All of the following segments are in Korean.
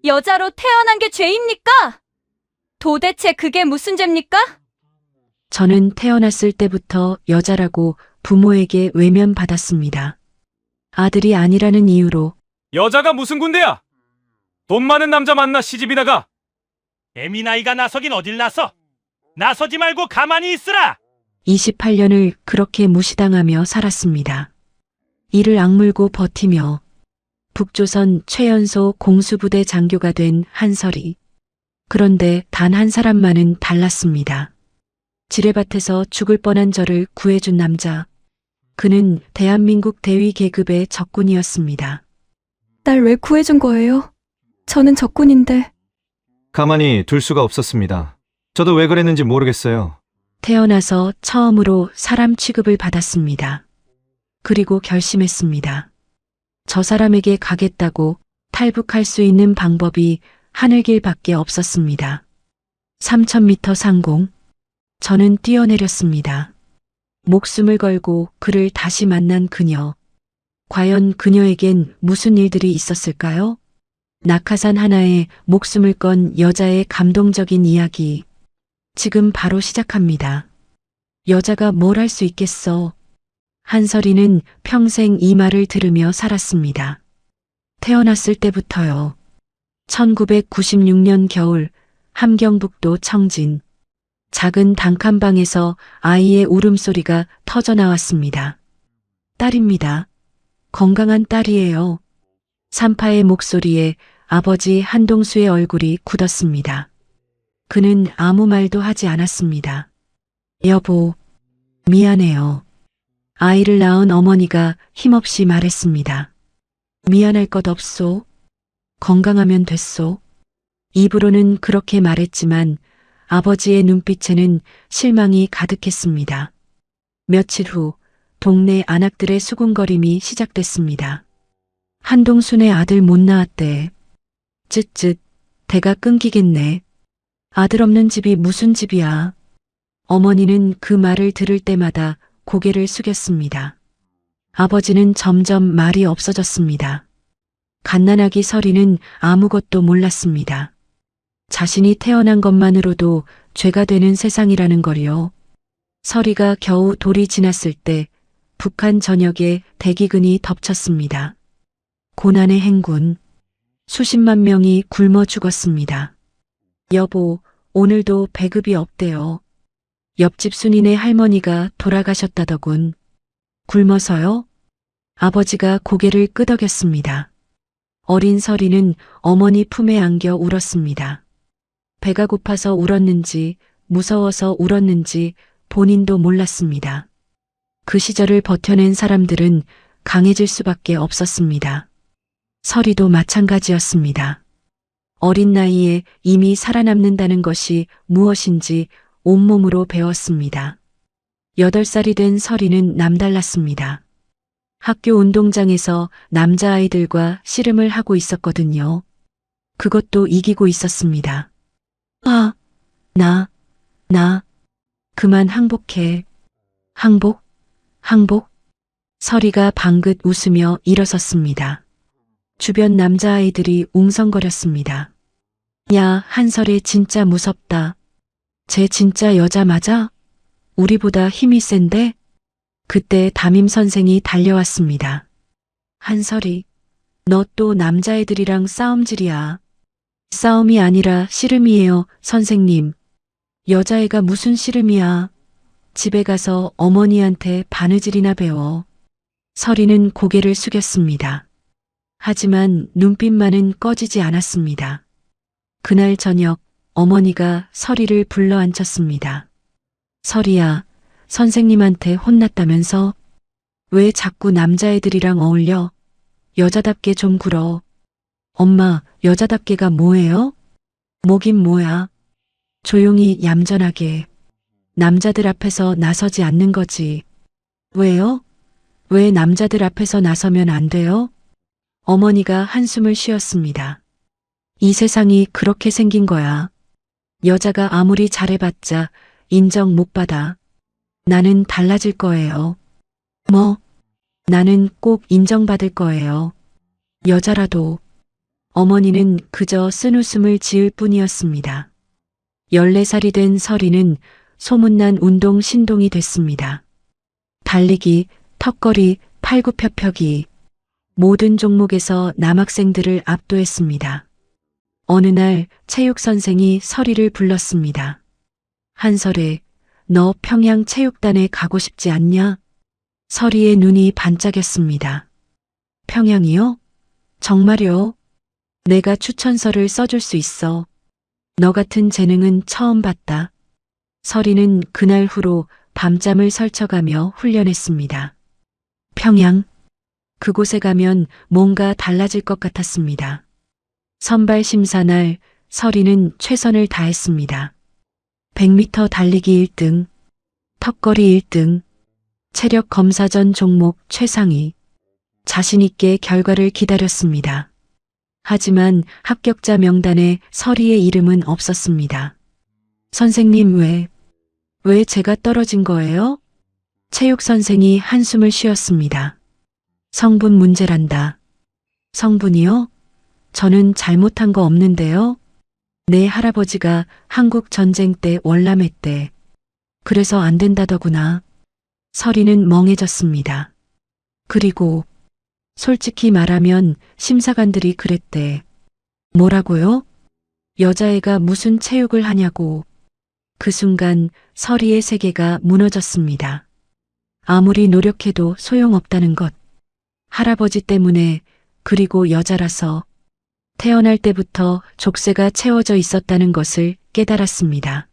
여자로 태어난 게 죄입니까? 도대체 그게 무슨 죄입니까? 저는 태어났을 때부터 여자라고 부모에게 외면받았습니다. 아들이 아니라는 이유로 여자가 무슨 군대야? 돈 많은 남자 만나 시집이 나가. 애미 나이가 나서긴 어딜 나서? 나서지 말고 가만히 있으라! 28년을 그렇게 무시당하며 살았습니다. 이를 악물고 버티며 북조선 최연소 공수부대 장교가 된 한설이. 그런데 단 한 사람만은 달랐습니다. 지뢰밭에서 죽을 뻔한 저를 구해준 남자. 그는 대한민국 대위 계급의 적군이었습니다. 날 왜 구해준 거예요? 저는 적군인데. 가만히 둘 수가 없었습니다. 저도 왜 그랬는지 모르겠어요. 태어나서 처음으로 사람 취급을 받았습니다. 그리고 결심했습니다. 저 사람에게 가겠다고 탈북할 수 있는 방법이 하늘길밖에 없었습니다. 3000m 상공. 저는 뛰어내렸습니다. 목숨을 걸고 그를 다시 만난 그녀. 과연 그녀에겐 무슨 일들이 있었을까요? 낙하산 하나에 목숨을 건 여자의 감동적인 이야기. 지금 바로 시작합니다. 여자가 뭘 할 수 있겠어? 한설이는 평생 이 말을 들으며 살았습니다. 태어났을 때부터요. 1996년 겨울 함경북도 청진. 작은 단칸방에서 아이의 울음소리가 터져나왔습니다. 딸입니다. 건강한 딸이에요. 산파의 목소리에 아버지 한동수의 얼굴이 굳었습니다. 그는 아무 말도 하지 않았습니다. 여보, 미안해요. 아이를 낳은 어머니가 힘없이 말했습니다. 미안할 것 없소. 건강하면 됐소. 입으로는 그렇게 말했지만 아버지의 눈빛에는 실망이 가득했습니다. 며칠 후 동네 아낙들의 수군거림이 시작됐습니다. 한동순의 아들 못 낳았대. 쯧쯧, 대가 끊기겠네. 아들 없는 집이 무슨 집이야. 어머니는 그 말을 들을 때마다 고개를 숙였습니다. 아버지는 점점 말이 없어졌습니다. 갓난아기 설이는 아무것도 몰랐습니다. 자신이 태어난 것만으로도 죄가 되는 세상이라는 걸요. 설이가 겨우 돌이 지났을 때 북한 전역에 대기근이 덮쳤습니다. 고난의 행군. 수십만 명이 굶어 죽었습니다. 여보, 오늘도 배급이 없대요. 옆집 순이네 할머니가 돌아가셨다더군. 굶어서요? 아버지가 고개를 끄덕였습니다. 어린 설이는 어머니 품에 안겨 울었습니다. 배가 고파서 울었는지 무서워서 울었는지 본인도 몰랐습니다. 그 시절을 버텨낸 사람들은 강해질 수밖에 없었습니다. 설이도 마찬가지였습니다. 어린 나이에 이미 살아남는다는 것이 무엇인지 온몸으로 배웠습니다. 8살이 된 설이는 남달랐습니다. 학교 운동장에서 남자아이들과 씨름을 하고 있었거든요. 그것도 이기고 있었습니다. 아, 나, 그만 항복해. 항복? 설이가 방긋 웃으며 일어섰습니다. 주변 남자아이들이 웅성거렸습니다. 야, 한설이 진짜 무섭다. 쟤 진짜 여자 맞아? 우리보다 힘이 센데? 그때 담임 선생이 달려왔습니다. 한설이, 너 또 남자애들이랑 싸움질이야. 싸움이 아니라 씨름이에요, 선생님. 여자애가 무슨 씨름이야. 집에 가서 어머니한테 바느질이나 배워. 설이는 고개를 숙였습니다. 하지만 눈빛만은 꺼지지 않았습니다. 그날 저녁 어머니가 설이를 불러 앉혔습니다. 설이야, 선생님한테 혼났다면서? 왜 자꾸 남자애들이랑 어울려? 여자답게 좀 굴어. 엄마, 여자답게가 뭐예요? 뭐긴 뭐야. 조용히 얌전하게. 남자들 앞에서 나서지 않는 거지. 왜요? 왜 남자들 앞에서 나서면 안 돼요? 어머니가 한숨을 쉬었습니다. 이 세상이 그렇게 생긴 거야. 여자가 아무리 잘해봤자 인정 못 받아. 나는 달라질 거예요. 뭐? 나는 꼭 인정받을 거예요. 여자라도. 어머니는 그저 쓴웃음을 지을 뿐이었습니다. 14살이 된 설이는 소문난 운동 신동이 됐습니다. 달리기, 턱걸이, 팔굽혀펴기, 모든 종목에서 남학생들을 압도했습니다. 어느 날 체육 선생이 설이를 불렀습니다. 한설에, 너 평양 체육단에 가고 싶지 않냐? 설이의 눈이 반짝였습니다. 평양이요? 정말요? 내가 추천서를 써줄 수 있어. 너 같은 재능은 처음 봤다. 설이는 그날 후로 밤잠을 설쳐가며 훈련했습니다. 평양. 그곳에 가면 뭔가 달라질 것 같았습니다. 선발 심사 날 설이는 최선을 다했습니다. 100m 달리기 1등, 턱걸이 1등, 체력 검사 전 종목 최상위. 자신 있게 결과를 기다렸습니다. 하지만 합격자 명단에 설이의 이름은 없었습니다. 선생님 왜 제가 떨어진 거예요? 체육 선생이 한숨을 쉬었습니다. 성분 문제란다. 성분이요? 저는 잘못한 거 없는데요. 내 할아버지가 한국 전쟁 때 월남했대. 그래서 안 된다더구나. 설이는 멍해졌습니다. 그리고 솔직히 말하면 심사관들이 그랬대. 뭐라고요? 여자애가 무슨 체육을 하냐고. 그 순간 설이의 세계가 무너졌습니다. 아무리 노력해도 소용없다는 것. 할아버지 때문에, 그리고 여자라서 태어날 때부터 족쇄가 채워져 있었다는 것을 깨달았습니다.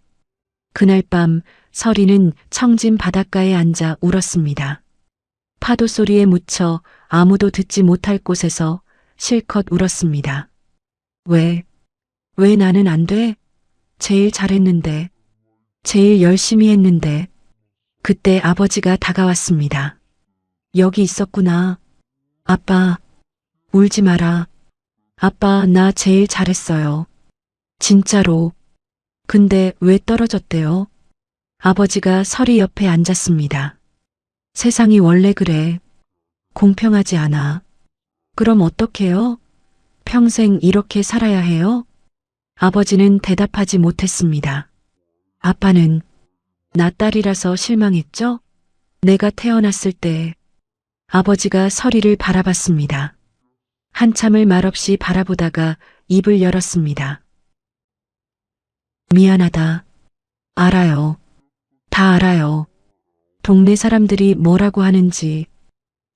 그날 밤 설이는 청진 바닷가에 앉아 울었습니다. 파도 소리에 묻혀 아무도 듣지 못할 곳에서 실컷 울었습니다. 왜 나는 안 돼? 제일 잘했는데, 제일 열심히 했는데. 그때 아버지가 다가왔습니다. 여기 있었구나. 아빠, 울지 마라. 아빠, 나 제일 잘했어요. 진짜로. 근데 왜 떨어졌대요? 아버지가 설이 옆에 앉았습니다. 세상이 원래 그래. 공평하지 않아. 그럼 어떡해요? 평생 이렇게 살아야 해요? 아버지는 대답하지 못했습니다. 아빠는 나 딸이라서 실망했죠? 내가 태어났을 때 아버지가 설이를 바라봤습니다. 한참을 말없이 바라보다가 입을 열었습니다. 미안하다. 알아요. 다 알아요. 동네 사람들이 뭐라고 하는지.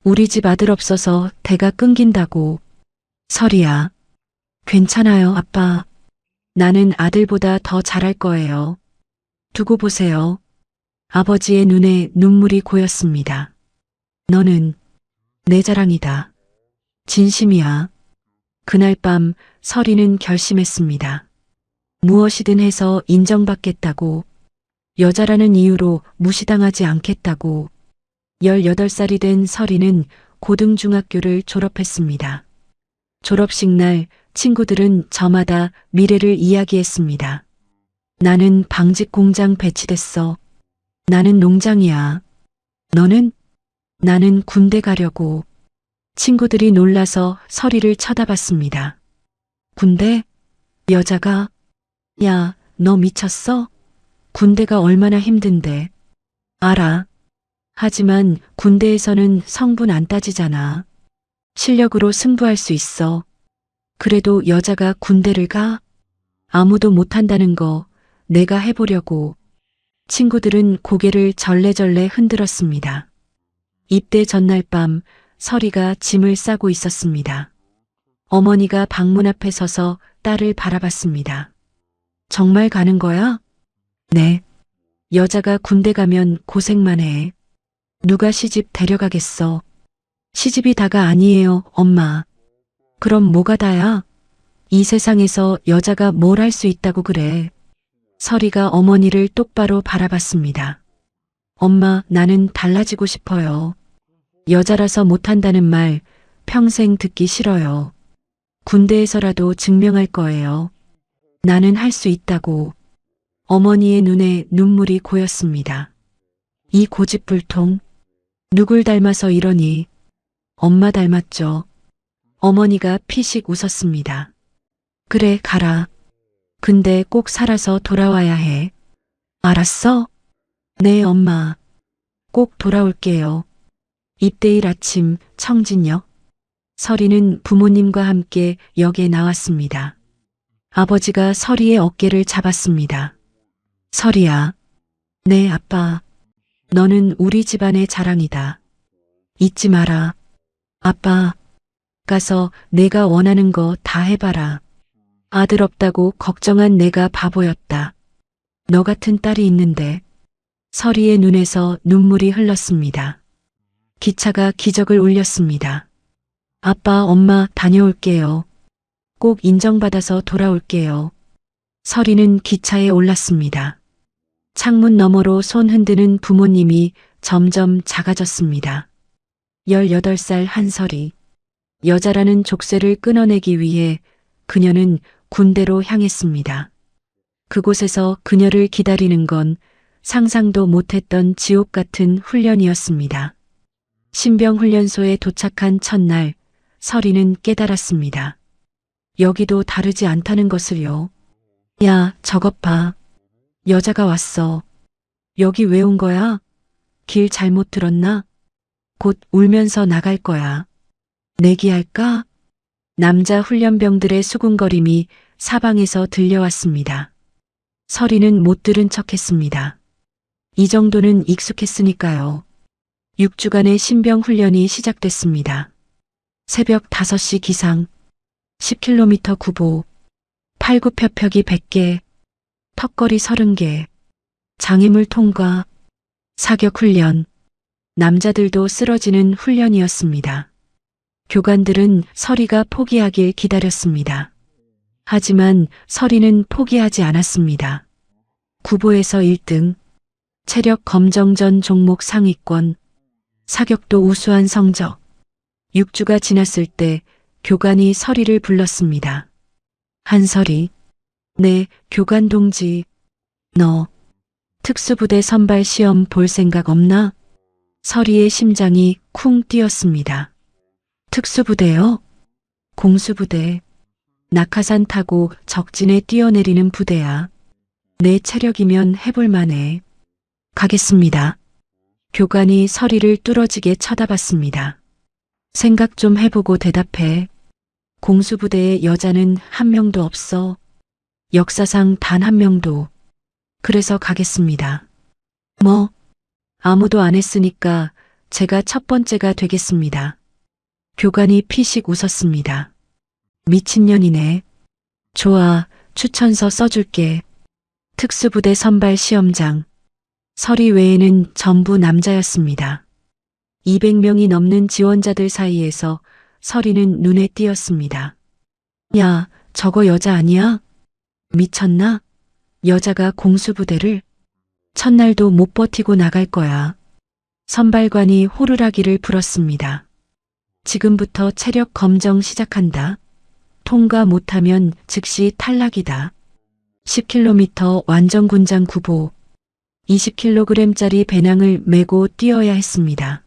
우리 집 아들 없어서 대가 끊긴다고. 설이야. 괜찮아요, 아빠. 나는 아들보다 더 잘할 거예요. 두고 보세요. 아버지의 눈에 눈물이 고였습니다. 너는 내 자랑이다. 진심이야. 그날 밤 설이는 결심했습니다. 무엇이든 해서 인정받겠다고. 여자라는 이유로 무시당하지 않겠다고. 18살이 된 설이는 고등중학교를 졸업했습니다. 졸업식 날 친구들은 저마다 미래를 이야기했습니다. 나는 방직 공장 배치됐어. 나는 농장이야. 너는? 나는 군대 가려고. 친구들이 놀라서 설이를 쳐다봤습니다. 군대? 여자가? 야, 너 미쳤어? 군대가 얼마나 힘든데. 알아. 하지만 군대에서는 성분 안 따지잖아. 실력으로 승부할 수 있어. 그래도 여자가 군대를 가? 아무도 못한다는 거 내가 해보려고. 친구들은 고개를 절레절레 흔들었습니다. 입대 전날 밤 설이가 짐을 싸고 있었습니다. 어머니가 방문 앞에 서서 딸을 바라봤습니다. 정말 가는 거야? 네. 여자가 군대 가면 고생만 해. 누가 시집 데려가겠어. 시집이 다가 아니에요, 엄마. 그럼 뭐가 다야? 이 세상에서 여자가 뭘 할 수 있다고 그래. 설이가 어머니를 똑바로 바라봤습니다. 엄마, 나는 달라지고 싶어요. 여자라서 못한다는 말 평생 듣기 싫어요. 군대에서라도 증명할 거예요. 나는 할 수 있다고. 어머니의 눈에 눈물이 고였습니다. 이 고집불통. 누굴 닮아서 이러니. 엄마 닮았죠. 어머니가 피식 웃었습니다. 그래, 가라. 근데 꼭 살아서 돌아와야 해. 알았어? 네, 엄마. 꼭 돌아올게요. 입대일 아침 청진역. 서리는 부모님과 함께 역에 나왔습니다. 아버지가 서리의 어깨를 잡았습니다. 서리야. 네, 아빠. 너는 우리 집안의 자랑이다. 잊지 마라. 아빠. 가서 내가 원하는 거 다 해봐라. 아들 없다고 걱정한 내가 바보였다. 너 같은 딸이 있는데. 서리의 눈에서 눈물이 흘렀습니다. 기차가 기적을 울렸습니다. 아빠, 엄마 다녀올게요. 꼭 인정받아서 돌아올게요. 서리는 기차에 올랐습니다. 창문 너머로 손 흔드는 부모님이 점점 작아졌습니다. 18살 한설이. 여자라는 족쇄를 끊어내기 위해 그녀는 군대로 향했습니다. 그곳에서 그녀를 기다리는 건 상상도 못했던 지옥 같은 훈련이었습니다. 신병훈련소에 도착한 첫날, 서리는 깨달았습니다. 여기도 다르지 않다는 것을요. 야, 저것 봐. 여자가 왔어. 여기 왜 온 거야? 길 잘못 들었나? 곧 울면서 나갈 거야. 내기할까? 남자 훈련병들의 수군거림이 사방에서 들려왔습니다. 서리는 못 들은 척했습니다. 이 정도는 익숙했으니까요. 6주간의 신병 훈련이 시작됐습니다. 새벽 5시 기상, 10km 구보, 팔굽혀펴기 100개, 턱걸이 30개, 장애물 통과, 사격 훈련, 남자들도 쓰러지는 훈련이었습니다. 교관들은 서리가 포기하길 기다렸습니다. 하지만 서리는 포기하지 않았습니다. 구보에서 1등, 체력 검정 전 종목 상위권, 사격도 우수한 성적. 6주가 지났을 때 교관이 서리를 불렀습니다. 한설이. 네, 교관 동지. 너 특수부대 선발 시험 볼 생각 없나? 서리의 심장이 쿵 뛰었습니다. 특수부대요? 공수부대. 낙하산 타고 적진에 뛰어내리는 부대야. 내 체력이면 해볼 만해. 가겠습니다. 교관이 서리를 뚫어지게 쳐다봤습니다. 생각 좀 해보고 대답해. 공수부대에 여자는 한 명도 없어. 역사상 단 한 명도. 그래서 가겠습니다. 뭐? 아무도 안 했으니까 제가 첫 번째가 되겠습니다. 교관이 피식 웃었습니다. 미친년이네. 좋아, 추천서 써줄게. 특수부대 선발 시험장. 서리 외에는 전부 남자였습니다. 200명이 넘는 지원자들 사이에서 서리는 눈에 띄었습니다. 야, 저거 여자 아니야? 미쳤나? 여자가 공수부대를? 첫날도 못 버티고 나갈 거야. 선발관이 호루라기를 불었습니다. 지금부터 체력 검정 시작한다. 통과 못하면 즉시 탈락이다. 10km 완전군장 구보. 20kg짜리 배낭을 메고 뛰어야 했습니다.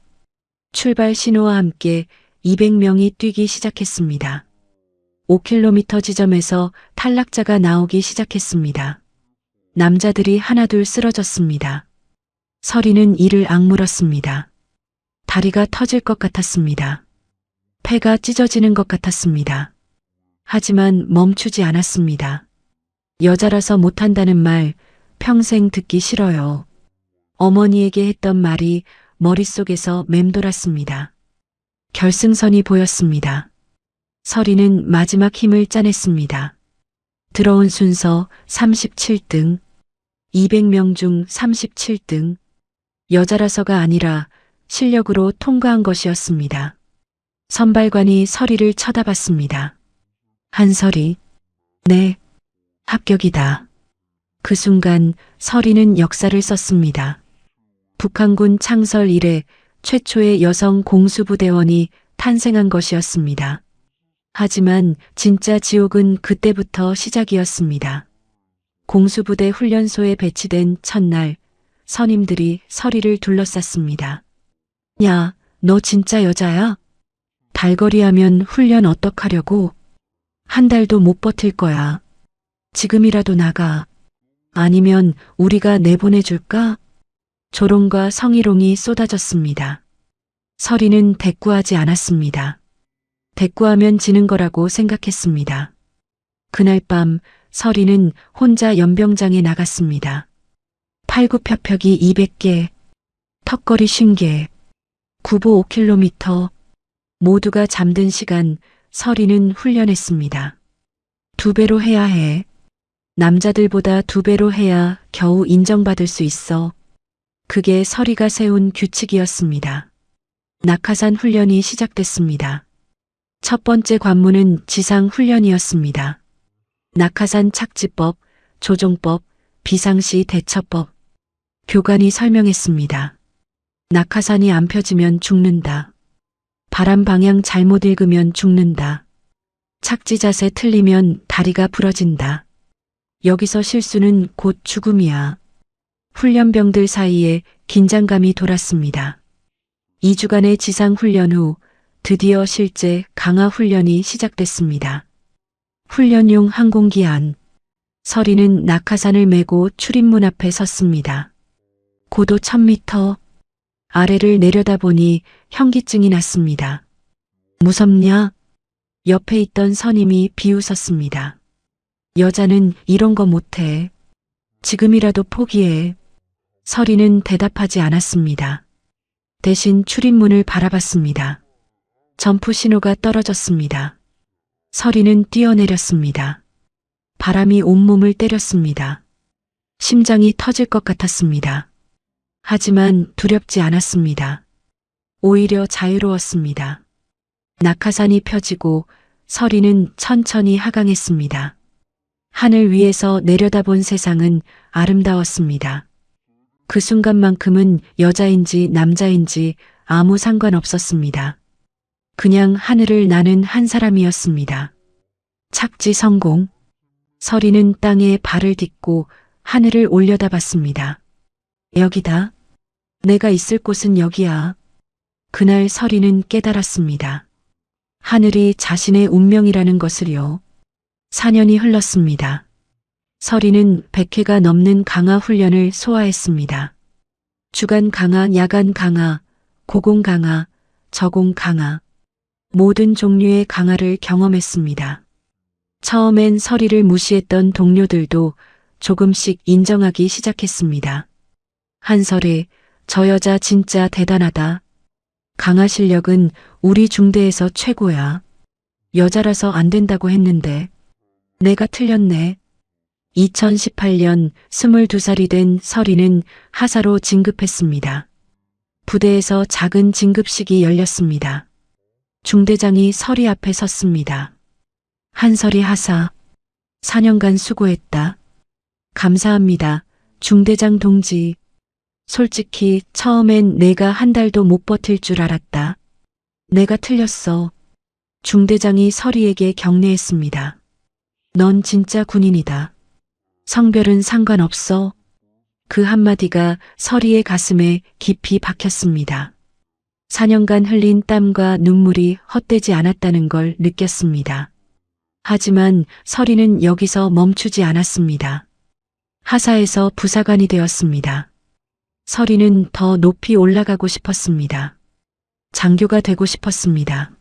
출발 신호와 함께 200명이 뛰기 시작했습니다. 5km 지점에서 탈락자가 나오기 시작했습니다. 남자들이 하나둘 쓰러졌습니다. 서리는 이를 악물었습니다. 다리가 터질 것 같았습니다. 폐가 찢어지는 것 같았습니다. 하지만 멈추지 않았습니다. 여자라서 못한다는 말 평생 듣기 싫어요. 어머니에게 했던 말이 머릿속에서 맴돌았습니다. 결승선이 보였습니다. 서리는 마지막 힘을 짜냈습니다. 들어온 순서 37등, 200명 중 37등, 여자라서가 아니라 실력으로 통과한 것이었습니다. 선발관이 서리를 쳐다봤습니다. 한설이, 네, 합격이다. 그 순간 서리는 역사를 썼습니다. 북한군 창설 이래 최초의 여성 공수부대원이 탄생한 것이었습니다. 하지만 진짜 지옥은 그때부터 시작이었습니다. 공수부대 훈련소에 배치된 첫날, 선임들이 서리를 둘러쌌습니다. 야, 너 진짜 여자야? 달거리 하면 훈련 어떡하려고? 한 달도 못 버틸 거야. 지금이라도 나가. 아니면 우리가 내보내줄까? 조롱과 성희롱이 쏟아졌습니다. 설이는 대꾸하지 않았습니다. 대꾸하면 지는 거라고 생각했습니다. 그날 밤 설이는 혼자 연병장에 나갔습니다. 팔굽혀펴기 200개, 턱걸이 50개, 구보 5km, 모두가 잠든 시간 설이는 훈련했습니다. 2배로 해야 해. 남자들보다 2배로 해야 겨우 인정받을 수 있어. 그게 설이가 세운 규칙이었습니다. 낙하산 훈련이 시작됐습니다. 첫 번째 관문은 지상 훈련이었습니다. 낙하산 착지법, 조종법, 비상시 대처법. 교관이 설명했습니다. 낙하산이 안 펴지면 죽는다. 바람 방향 잘못 읽으면 죽는다. 착지 자세 틀리면 다리가 부러진다. 여기서 실수는 곧 죽음이야. 훈련병들 사이에 긴장감이 돌았습니다. 2주간의 지상 훈련 후 드디어 실제 강화 훈련이 시작됐습니다. 훈련용 항공기 안. 설이는 낙하산을 메고 출입문 앞에 섰습니다. 고도 1000m. 아래를 내려다보니 현기증이 났습니다. 무섭냐? 옆에 있던 선임이 비웃었습니다. 여자는 이런 거 못해. 지금이라도 포기해. 설이는 대답하지 않았습니다. 대신 출입문을 바라봤습니다. 점프 신호가 떨어졌습니다. 설이는 뛰어내렸습니다. 바람이 온몸을 때렸습니다. 심장이 터질 것 같았습니다. 하지만 두렵지 않았습니다. 오히려 자유로웠습니다. 낙하산이 펴지고 설이는 천천히 하강했습니다. 하늘 위에서 내려다본 세상은 아름다웠습니다. 그 순간만큼은 여자인지 남자인지 아무 상관없었습니다. 그냥 하늘을 나는 한 사람이었습니다. 착지 성공. 설이는 땅에 발을 딛고 하늘을 올려다봤습니다. 여기다. 내가 있을 곳은 여기야. 그날 설이는 깨달았습니다. 하늘이 자신의 운명이라는 것을요. 4년이 흘렀습니다. 설이는 100회가 넘는 강화 훈련을 소화했습니다. 주간 강화, 야간 강화, 고공 강화, 저공 강화. 모든 종류의 강화를 경험했습니다. 처음엔 설이를 무시했던 동료들도 조금씩 인정하기 시작했습니다. 한설에 저 여자 진짜 대단하다. 강화 실력은 우리 중대에서 최고야. 여자라서 안 된다고 했는데 내가 틀렸네. 2018년 22살이 된 설이는 하사로 진급했습니다. 부대에서 작은 진급식이 열렸습니다. 중대장이 설이 앞에 섰습니다. 한설이 하사, 4년간 수고했다. 감사합니다. 중대장 동지. 솔직히 처음엔 내가 한 달도 못 버틸 줄 알았다. 내가 틀렸어. 중대장이 설이에게 격려했습니다. 넌 진짜 군인이다. 성별은 상관없어. 그 한마디가 설이의 가슴에 깊이 박혔습니다. 4년간 흘린 땀과 눈물이 헛되지 않았다는 걸 느꼈습니다. 하지만 설이는 여기서 멈추지 않았습니다. 하사에서 부사관이 되었습니다. 설이는 더 높이 올라가고 싶었습니다. 장교가 되고 싶었습니다.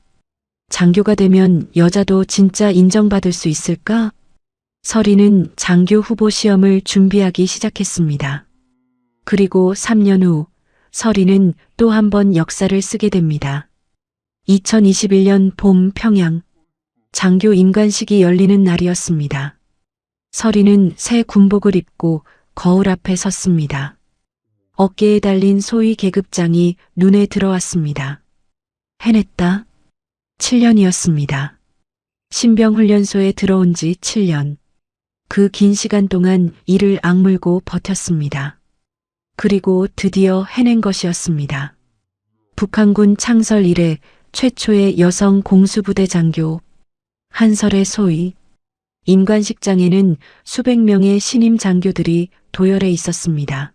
장교가 되면 여자도 진짜 인정받을 수 있을까? 설이는 장교 후보 시험을 준비하기 시작했습니다. 그리고 3년 후 설이는 또 한 번 역사를 쓰게 됩니다. 2021년 봄 평양 장교 임관식이 열리는 날이었습니다. 설이는 새 군복을 입고 거울 앞에 섰습니다. 어깨에 달린 소위 계급장이 눈에 들어왔습니다. 해냈다. 7년이었습니다. 신병훈련소에 들어온 지 7년. 그 긴 시간 동안 이를 악물고 버텼습니다. 그리고 드디어 해낸 것이었습니다. 북한군 창설 이래 최초의 여성 공수부대 장교. 한설의 소위. 임관식장에는 수백 명의 신임 장교들이 도열해 있었습니다.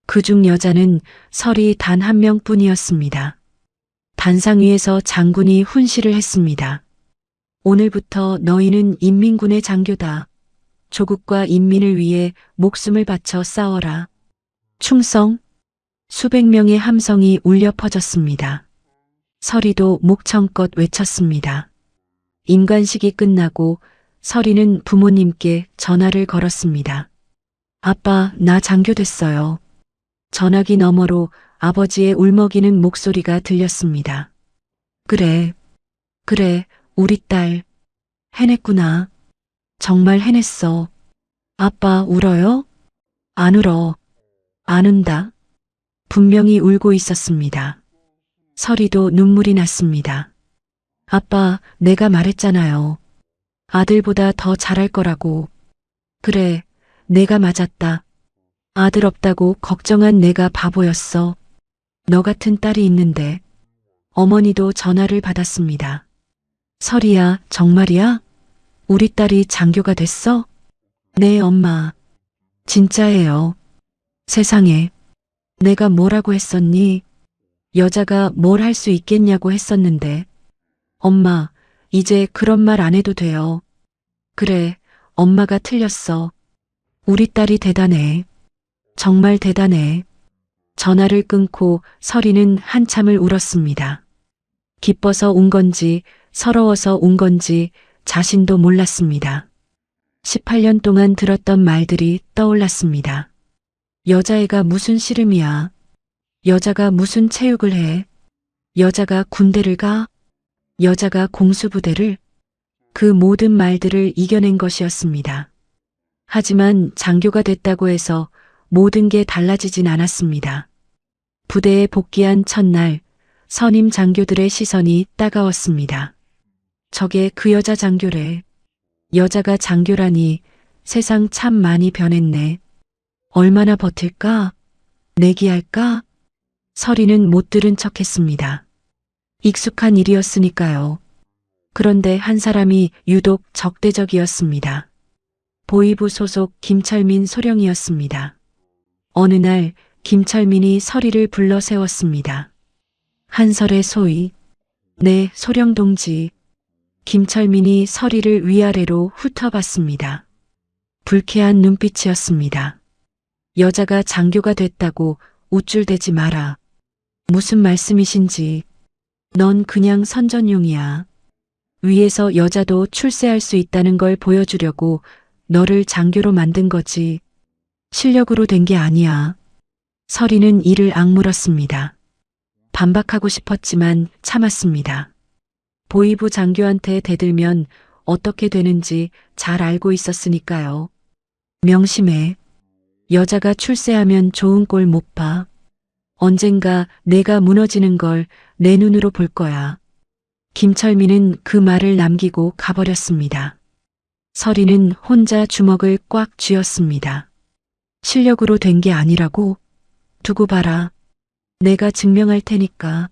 그중 여자는 설이 단 한 명뿐이었습니다. 단상 위에서 장군이 훈시를 했습니다. 오늘부터 너희는 인민군의 장교다. 조국과 인민을 위해 목숨을 바쳐 싸워라. 충성! 수백 명의 함성이 울려 퍼졌습니다. 서리도 목청껏 외쳤습니다. 임관식이 끝나고 서리는 부모님께 전화를 걸었습니다. 아빠, 나 장교 됐어요. 전화기 너머로 아버지의 울먹이는 목소리가 들렸습니다. 그래, 우리 딸. 해냈구나. 정말 해냈어. 아빠 울어요? 안 울어. 안 운다. 분명히 울고 있었습니다. 서리도 눈물이 났습니다. 아빠, 내가 말했잖아요. 아들보다 더 잘할 거라고. 그래, 내가 맞았다. 아들 없다고 걱정한 내가 바보였어. 너 같은 딸이 있는데. 어머니도 전화를 받았습니다. 서리야, 정말이야? 우리 딸이 장교가 됐어? 네, 엄마. 진짜예요. 세상에. 내가 뭐라고 했었니? 여자가 뭘 할 수 있겠냐고 했었는데. 엄마, 이제 그런 말 안 해도 돼요. 그래, 엄마가 틀렸어. 우리 딸이 대단해. 정말 대단해. 전화를 끊고 서리는 한참을 울었습니다. 기뻐서 운 건지 서러워서 운 건지 자신도 몰랐습니다. 18년 동안 들었던 말들이 떠올랐습니다. 여자애가 무슨 씨름이야. 여자가 무슨 체육을 해. 여자가 군대를 가. 여자가 공수부대를. 그 모든 말들을 이겨낸 것이었습니다. 하지만 장교가 됐다고 해서 모든 게 달라지진 않았습니다. 부대에 복귀한 첫날 선임 장교들의 시선이 따가웠습니다. 저게 그 여자 장교래. 여자가 장교라니 세상 참 많이 변했네. 얼마나 버틸까? 내기할까? 서리는 못 들은 척했습니다. 익숙한 일이었으니까요. 그런데 한 사람이 유독 적대적이었습니다. 보위부 소속 김철민 소령이었습니다. 어느 날 김철민이 서리를 불러 세웠습니다. 한설의 소위. 네, 소령 동지. 김철민이 서리를 위아래로 훑어봤습니다. 불쾌한 눈빛이었습니다. 여자가 장교가 됐다고 우쭐대지 마라. 무슨 말씀이신지. 넌 그냥 선전용이야. 위에서 여자도 출세할 수 있다는 걸 보여주려고 너를 장교로 만든 거지. 실력으로 된 게 아니야. 서리는 이를 악물었습니다. 반박하고 싶었지만 참았습니다. 보위부 장교한테 대들면 어떻게 되는지 잘 알고 있었으니까요. 명심해. 여자가 출세하면 좋은 꼴 못 봐. 언젠가 내가 무너지는 걸 내 눈으로 볼 거야. 김철민은 그 말을 남기고 가버렸습니다. 서리는 혼자 주먹을 꽉 쥐었습니다. 실력으로 된 게 아니라고? 두고 봐라. 내가 증명할 테니까.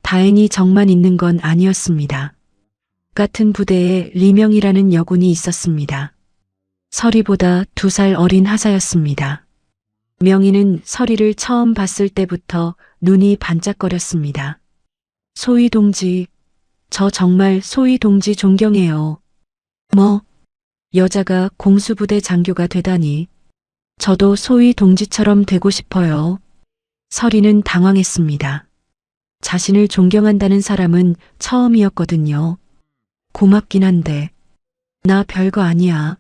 다행히 정만 있는 건 아니었습니다. 같은 부대에 리명이라는 여군이 있었습니다. 서리보다 2살 어린 하사였습니다. 명희는 서리를 처음 봤을 때부터 눈이 반짝거렸습니다. 소위 동지, 저 정말 소위 동지 존경해요. 뭐? 여자가 공수부대 장교가 되다니. 저도 소위 동지처럼 되고 싶어요. 서리는 당황했습니다. 자신을 존경한다는 사람은 처음이었거든요. 고맙긴 한데. 나 별거 아니야.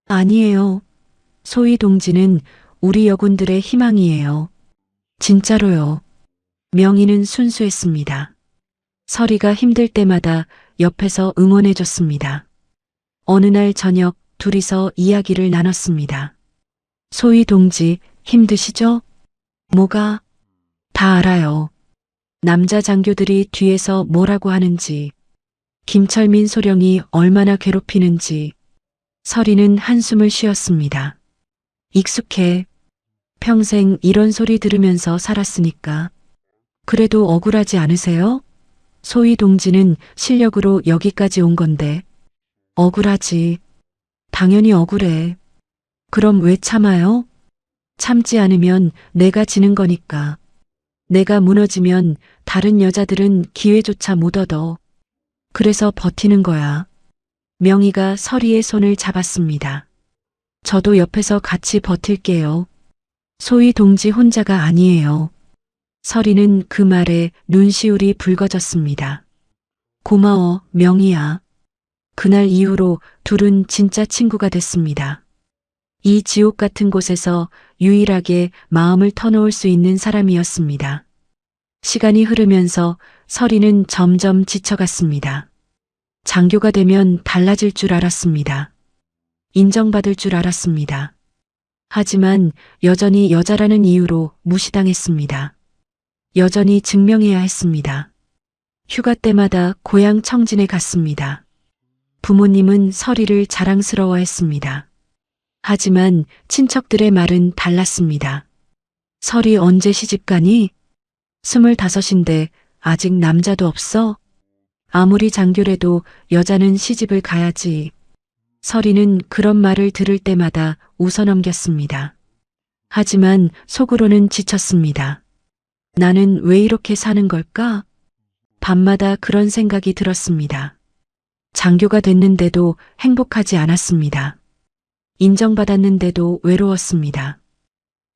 아니에요. 소위 동지는 우리 여군들의 희망이에요. 진짜로요. 명희는 순수했습니다. 서리가 힘들 때마다 옆에서 응원해줬습니다. 어느 날 저녁 둘이서 이야기를 나눴습니다. 소위 동지, 힘드시죠? 뭐가? 다 알아요. 남자 장교들이 뒤에서 뭐라고 하는지, 김철민 소령이 얼마나 괴롭히는지. 서리는 한숨을 쉬었습니다. 익숙해. 평생 이런 소리 들으면서 살았으니까. 그래도 억울하지 않으세요? 소위 동지는 실력으로 여기까지 온 건데. 억울하지. 당연히 억울해. 그럼 왜 참아요? 참지 않으면 내가 지는 거니까. 내가 무너지면 다른 여자들은 기회조차 못 얻어. 그래서 버티는 거야. 명희가 서리의 손을 잡았습니다. 저도 옆에서 같이 버틸게요. 소희 동지 혼자가 아니에요. 서리는 그 말에 눈시울이 붉어졌습니다. 고마워, 명희야. 그날 이후로 둘은 진짜 친구가 됐습니다. 이 지옥 같은 곳에서 유일하게 마음을 터놓을 수 있는 사람이었습니다. 시간이 흐르면서 서리는 점점 지쳐갔습니다. 장교가 되면 달라질 줄 알았습니다. 인정받을 줄 알았습니다. 하지만 여전히 여자라는 이유로 무시당했습니다. 여전히 증명해야 했습니다. 휴가 때마다 고향 청진에 갔습니다. 부모님은 서리를 자랑스러워했습니다. 하지만 친척들의 말은 달랐습니다. 서리 언제 시집 가니? 25인데 아직 남자도 없어? 아무리 장교래도 여자는 시집을 가야지. 서리는 그런 말을 들을 때마다 웃어넘겼습니다. 하지만 속으로는 지쳤습니다. 나는 왜 이렇게 사는 걸까? 밤마다 그런 생각이 들었습니다. 장교가 됐는데도 행복하지 않았습니다. 인정받았는데도 외로웠습니다.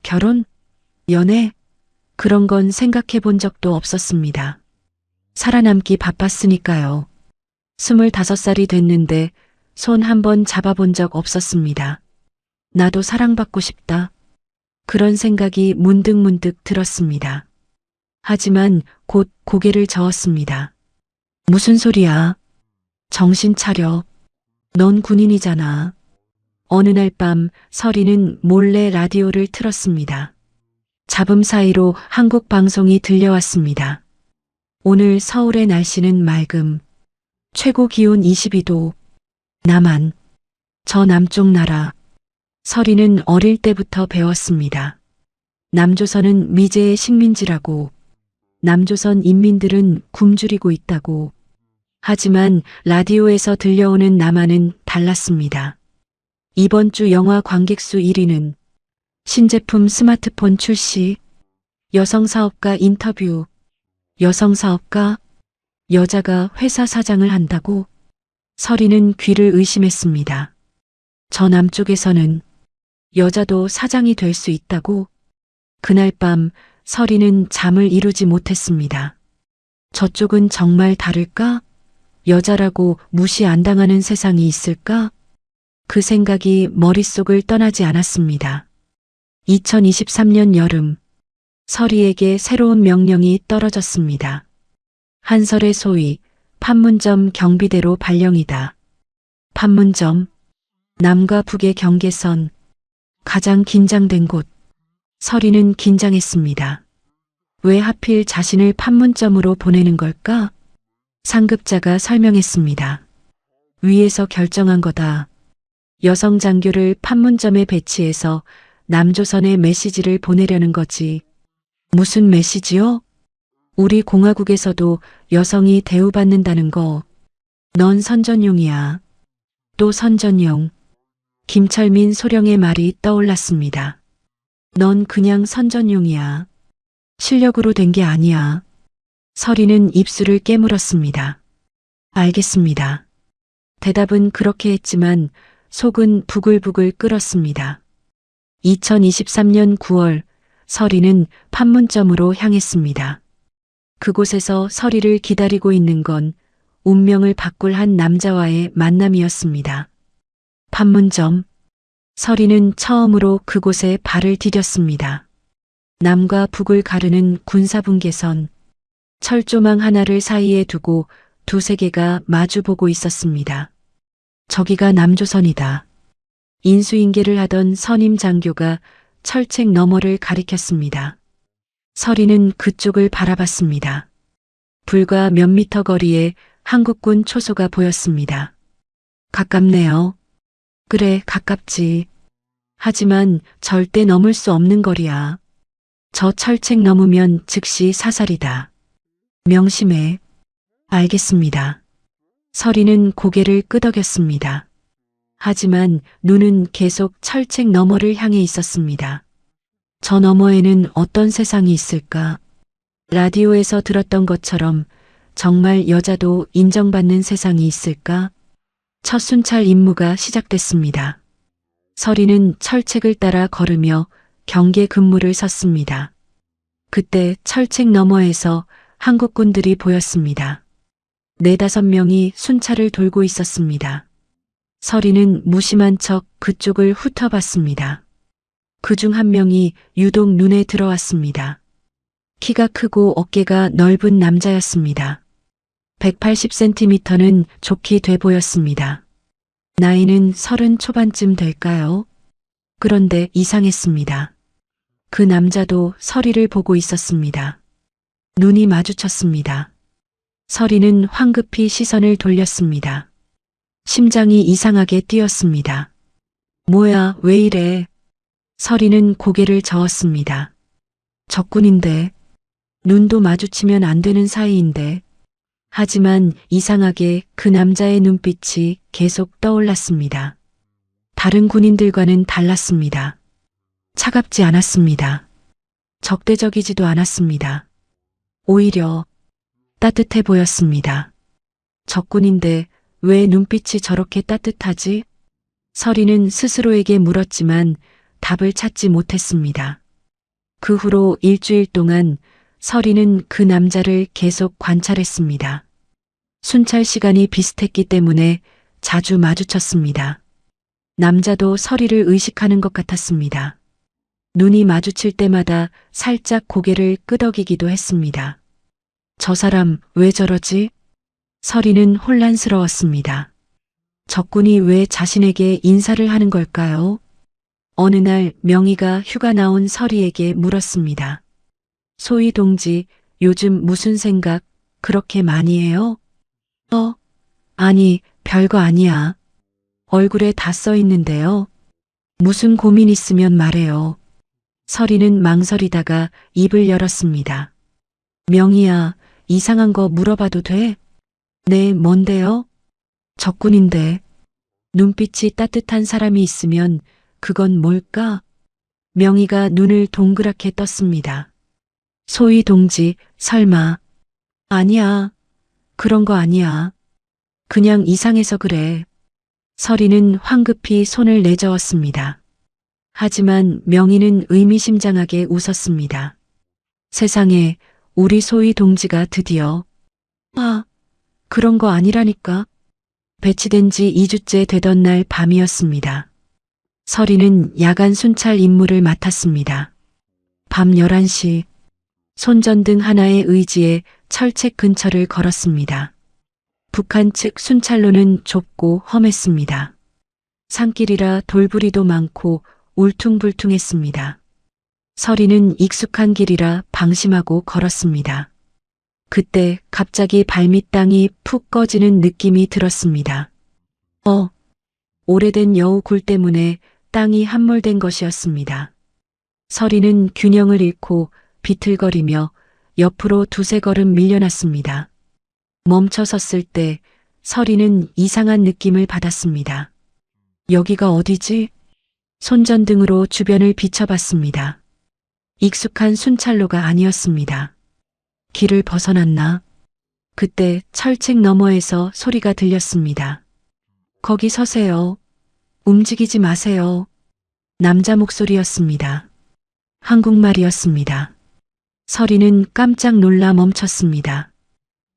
결혼? 연애? 그런 건 생각해 본 적도 없었습니다. 살아남기 바빴으니까요. 25살이 됐는데 손 한 번 잡아본 적 없었습니다. 나도 사랑받고 싶다. 그런 생각이 문득문득 들었습니다. 하지만 곧 고개를 저었습니다. 무슨 소리야? 정신 차려. 넌 군인이잖아. 어느 날 밤 서리는 몰래 라디오를 틀었습니다. 잡음 사이로 한국 방송이 들려왔습니다. 오늘 서울의 날씨는 맑음. 최고 기온 22도. 남한. 저 남쪽 나라. 서리는 어릴 때부터 배웠습니다. 남조선은 미제의 식민지라고. 남조선 인민들은 굶주리고 있다고. 하지만 라디오에서 들려오는 남한은 달랐습니다. 이번 주 영화 관객 수 1위는 신제품 스마트폰 출시, 여성 사업가 인터뷰, 여성 사업가, 여자가 회사 사장을 한다고? 서리는 귀를 의심했습니다. 저 남쪽에서는 여자도 사장이 될 수 있다고? 그날 밤 서리는 잠을 이루지 못했습니다. 저쪽은 정말 다를까? 여자라고 무시 안 당하는 세상이 있을까? 그 생각이 머릿속을 떠나지 않았습니다. 2023년 여름, 서리에게 새로운 명령이 떨어졌습니다. 한설의 소위 판문점 경비대로 발령이다. 판문점, 남과 북의 경계선, 가장 긴장된 곳. 서리는 긴장했습니다. 왜 하필 자신을 판문점으로 보내는 걸까? 상급자가 설명했습니다. 위에서 결정한 거다. 여성 장교를 판문점에 배치해서 남조선에 메시지를 보내려는 거지. 무슨 메시지요? 우리 공화국에서도 여성이 대우받는다는 거. 넌 선전용이야. 또 선전용. 김철민 소령의 말이 떠올랐습니다. 넌 그냥 선전용이야. 실력으로 된 게 아니야. 서리는 입술을 깨물었습니다. 알겠습니다. 대답은 그렇게 했지만 속은 부글부글 끓었습니다. 2023년 9월 서리는 판문점으로 향했습니다. 그곳에서 서리를 기다리고 있는 건 운명을 바꿀 한 남자와의 만남이었습니다. 판문점. 서리는 처음으로 그곳에 발을 디뎠습니다. 남과 북을 가르는 군사분계선. 철조망 하나를 사이에 두고 두세 개가 마주보고 있었습니다. 저기가 남조선이다. 인수인계를 하던 선임 장교가 철책 너머를 가리켰습니다. 서리는 그쪽을 바라봤습니다. 불과 몇 미터 거리에 한국군 초소가 보였습니다. 가깝네요. 그래, 가깝지. 하지만 절대 넘을 수 없는 거리야. 저 철책 넘으면 즉시 사살이다. 명심해. 알겠습니다. 서리는 고개를 끄덕였습니다. 하지만 눈은 계속 철책 너머를 향해 있었습니다. 저 너머에는 어떤 세상이 있을까? 라디오에서 들었던 것처럼 정말 여자도 인정받는 세상이 있을까? 첫 순찰 임무가 시작됐습니다. 서리는 철책을 따라 걸으며 경계 근무를 섰습니다. 그때 철책 너머에서 한국군들이 보였습니다. 4~5명이 순찰을 돌고 있었습니다. 서리는 무심한 척 그쪽을 훑어봤습니다. 그중 한 명이 유독 눈에 들어왔습니다. 키가 크고 어깨가 넓은 남자였습니다. 180cm는 좋게 돼 보였습니다. 나이는 30 초반쯤 될까요? 그런데 이상했습니다. 그 남자도 서리를 보고 있었습니다. 눈이 마주쳤습니다. 서리는 황급히 시선을 돌렸습니다. 심장이 이상하게 뛰었습니다. 뭐야, 왜 이래? 서리는 고개를 저었습니다. 적군인데, 눈도 마주치면 안 되는 사이인데. 하지만 이상하게 그 남자의 눈빛이 계속 떠올랐습니다. 다른 군인들과는 달랐습니다. 차갑지 않았습니다. 적대적이지도 않았습니다. 오히려 따뜻해 보였습니다. 적군인데 왜 눈빛이 저렇게 따뜻하지? 서리는 스스로에게 물었지만 답을 찾지 못했습니다. 그 후로 일주일 동안 서리는 그 남자를 계속 관찰했습니다. 순찰 시간이 비슷했기 때문에 자주 마주쳤습니다. 남자도 서리를 의식하는 것 같았습니다. 눈이 마주칠 때마다 살짝 고개를 끄덕이기도 했습니다. 저 사람 왜 저러지? 서리는 혼란스러웠습니다. 적군이 왜 자신에게 인사를 하는 걸까요? 어느 날 명희가 휴가 나온 서리에게 물었습니다. 소희 동지, 요즘 무슨 생각 그렇게 많이 해요? 아니, 별거 아니야. 얼굴에 다 써 있는데요. 무슨 고민 있으면 말해요. 서리는 망설이다가 입을 열었습니다. 명희야, 이상한 거 물어봐도 돼? 네, 뭔데요? 적군인데. 눈빛이 따뜻한 사람이 있으면 그건 뭘까? 명희가 눈을 동그랗게 떴습니다. 소희 동지, 설마. 아니야. 그런 거 아니야. 그냥 이상해서 그래. 서리는 황급히 손을 내저었습니다. 하지만 명희는 의미심장하게 웃었습니다. 세상에, 우리 소희 동지가 드디어. 그런 거 아니라니까. 배치된 지 2주째 되던 날 밤이었습니다. 서리는 야간 순찰 임무를 맡았습니다. 밤 11시. 손전등 하나의 의지에 철책 근처를 걸었습니다. 북한 측 순찰로는 좁고 험했습니다. 산길이라 돌부리도 많고 울퉁불퉁했습니다. 서리는 익숙한 길이라 방심하고 걸었습니다. 그때 갑자기 발밑 땅이 푹 꺼지는 느낌이 들었습니다. 오래된 여우 굴 때문에 땅이 함몰된 것이었습니다. 서리는 균형을 잃고 비틀거리며 옆으로 2~3걸음 밀려났습니다. 멈춰 섰을 때 서리는 이상한 느낌을 받았습니다. 여기가 어디지? 손전등으로 주변을 비춰봤습니다. 익숙한 순찰로가 아니었습니다. 길을 벗어났나? 그때 철책 너머에서 소리가 들렸습니다. 거기 서세요. 움직이지 마세요. 남자 목소리였습니다. 한국말이었습니다. 서리는 깜짝 놀라 멈췄습니다.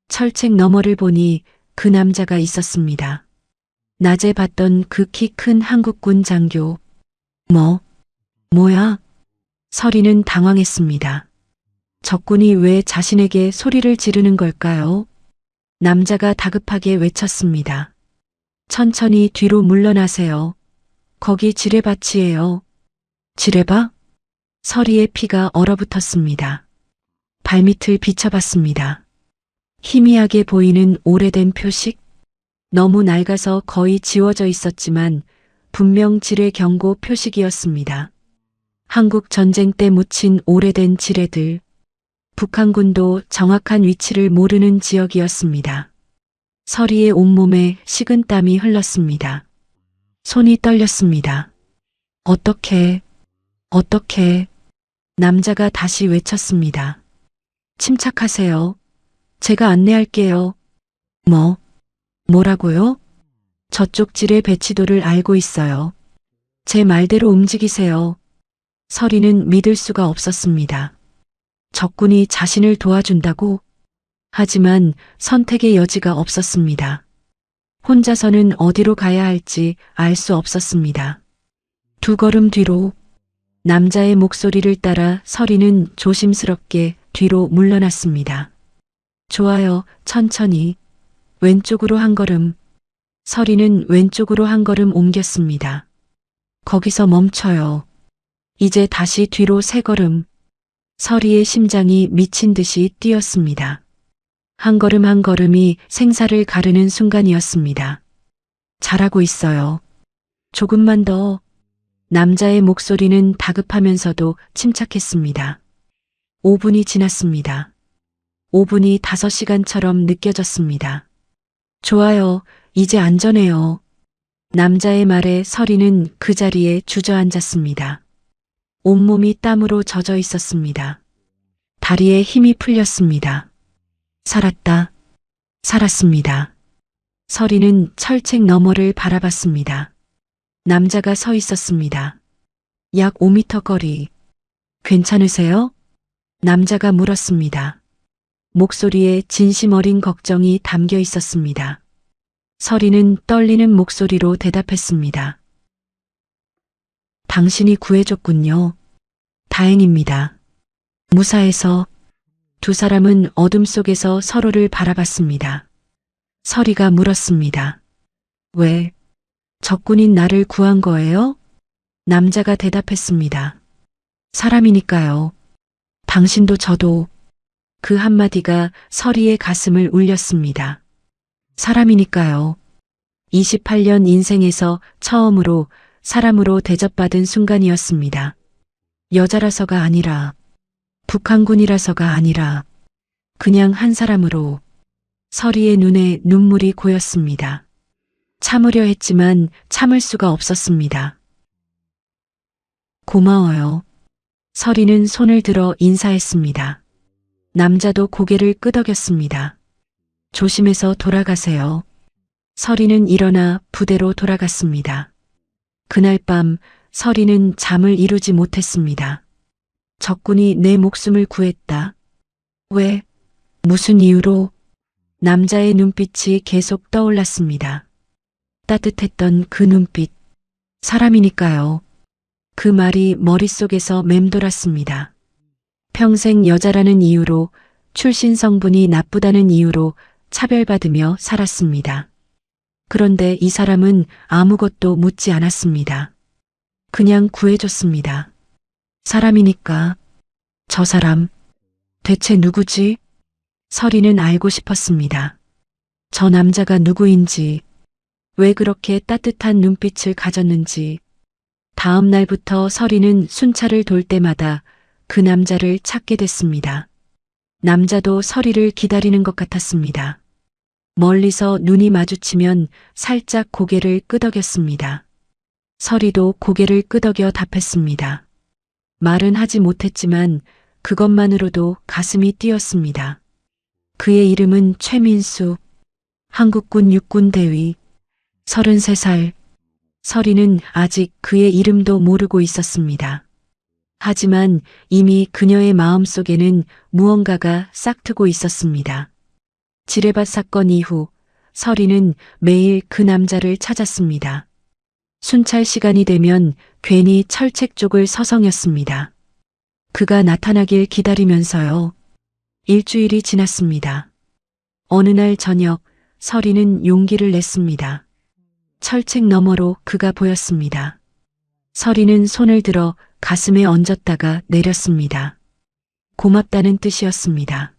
철책 너머를 보니 그 남자가 있었습니다. 낮에 봤던 그 키 큰 한국군 장교. 뭐야? 서리는 당황했습니다. 적군이 왜 자신에게 소리를 지르는 걸까요? 남자가 다급하게 외쳤습니다. 천천히 뒤로 물러나세요. 거기 지뢰밭이에요. 지뢰밭? 서리의 피가 얼어붙었습니다. 발밑을 비춰봤습니다. 희미하게 보이는 오래된 표식? 너무 낡아서 거의 지워져 있었지만 분명 지뢰 경고 표식이었습니다. 한국 전쟁 때 묻힌 오래된 지뢰들. 북한군도 정확한 위치를 모르는 지역이었습니다. 서리의 온몸에 식은 땀이 흘렀습니다. 손이 떨렸습니다. 어떻게. 남자가 다시 외쳤습니다. 침착하세요. 제가 안내할게요. 뭐라고요? 저쪽 질의 배치도를 알고 있어요. 제 말대로 움직이세요. 서리는 믿을 수가 없었습니다. 적군이 자신을 도와준다고? 하지만 선택의 여지가 없었습니다. 혼자서는 어디로 가야 할지 알 수 없었습니다. 2걸음 뒤로 남자의 목소리를 따라 서리는 조심스럽게 뒤로 물러났습니다. 좋아요, 천천히. 왼쪽으로 1걸음. 서리는 왼쪽으로 1걸음 옮겼습니다. 거기서 멈춰요. 이제 다시 뒤로 3걸음. 서리의 심장이 미친 듯이 뛰었습니다. 1걸음 1걸음이 생사를 가르는 순간이었습니다. 잘하고 있어요. 조금만 더. 남자의 목소리는 다급하면서도 침착했습니다. 5분이 지났습니다. 5분이 5시간처럼 느껴졌습니다. 좋아요. 이제 안전해요. 남자의 말에 서리는 그 자리에 주저앉았습니다. 온몸이 땀으로 젖어 있었습니다. 다리에 힘이 풀렸습니다. 살았다. 살았습니다. 서리는 철책 너머를 바라봤습니다. 남자가 서 있었습니다. 약 5m 거리. 괜찮으세요? 남자가 물었습니다. 목소리에 진심 어린 걱정이 담겨 있었습니다. 서리는 떨리는 목소리로 대답했습니다. 당신이 구해줬군요. 다행입니다. 무사해서. 2 사람은 어둠 속에서 서로를 바라봤습니다. 서리가 물었습니다. 왜? 적군인 나를 구한 거예요? 남자가 대답했습니다. 사람이니까요. 당신도 저도. 그 한마디가 서리의 가슴을 울렸습니다. 사람이니까요. 28년 인생에서 처음으로 사람으로 대접받은 순간이었습니다. 여자라서가 아니라, 북한군이라서가 아니라, 그냥 한 사람으로. 서리의 눈에 눈물이 고였습니다. 참으려 했지만 참을 수가 없었습니다. 고마워요. 서리는 손을 들어 인사했습니다. 남자도 고개를 끄덕였습니다. 조심해서 돌아가세요. 서리는 일어나 부대로 돌아갔습니다. 그날 밤 서리는 잠을 이루지 못했습니다. 적군이 내 목숨을 구했다. 왜? 무슨 이유로? 남자의 눈빛이 계속 떠올랐습니다. 따뜻했던 그 눈빛. 사람이니까요. 그 말이 머릿속에서 맴돌았습니다. 평생 여자라는 이유로, 출신 성분이 나쁘다는 이유로 차별받으며 살았습니다. 그런데 이 사람은 아무것도 묻지 않았습니다. 그냥 구해줬습니다. 사람이니까. 저 사람, 대체 누구지? 서리는 알고 싶었습니다. 저 남자가 누구인지, 왜 그렇게 따뜻한 눈빛을 가졌는지. 다음 날부터 서리는 순찰을 돌 때마다 그 남자를 찾게 됐습니다. 남자도 서리를 기다리는 것 같았습니다. 멀리서 눈이 마주치면 살짝 고개를 끄덕였습니다. 서리도 고개를 끄덕여 답했습니다. 말은 하지 못했지만 그것만으로도 가슴이 뛰었습니다. 그의 이름은 최민수, 한국군 육군 대위, 33살. 서리는 아직 그의 이름도 모르고 있었습니다. 하지만 이미 그녀의 마음속에는 무언가가 싹트고 있었습니다. 지뢰밭 사건 이후 서리는 매일 그 남자를 찾았습니다. 순찰 시간이 되면 괜히 철책 쪽을 서성였습니다. 그가 나타나길 기다리면서요. 일주일이 지났습니다. 어느 날 저녁 서리는 용기를 냈습니다. 철책 너머로 그가 보였습니다. 서리는 손을 들어 가슴에 얹었다가 내렸습니다. 고맙다는 뜻이었습니다.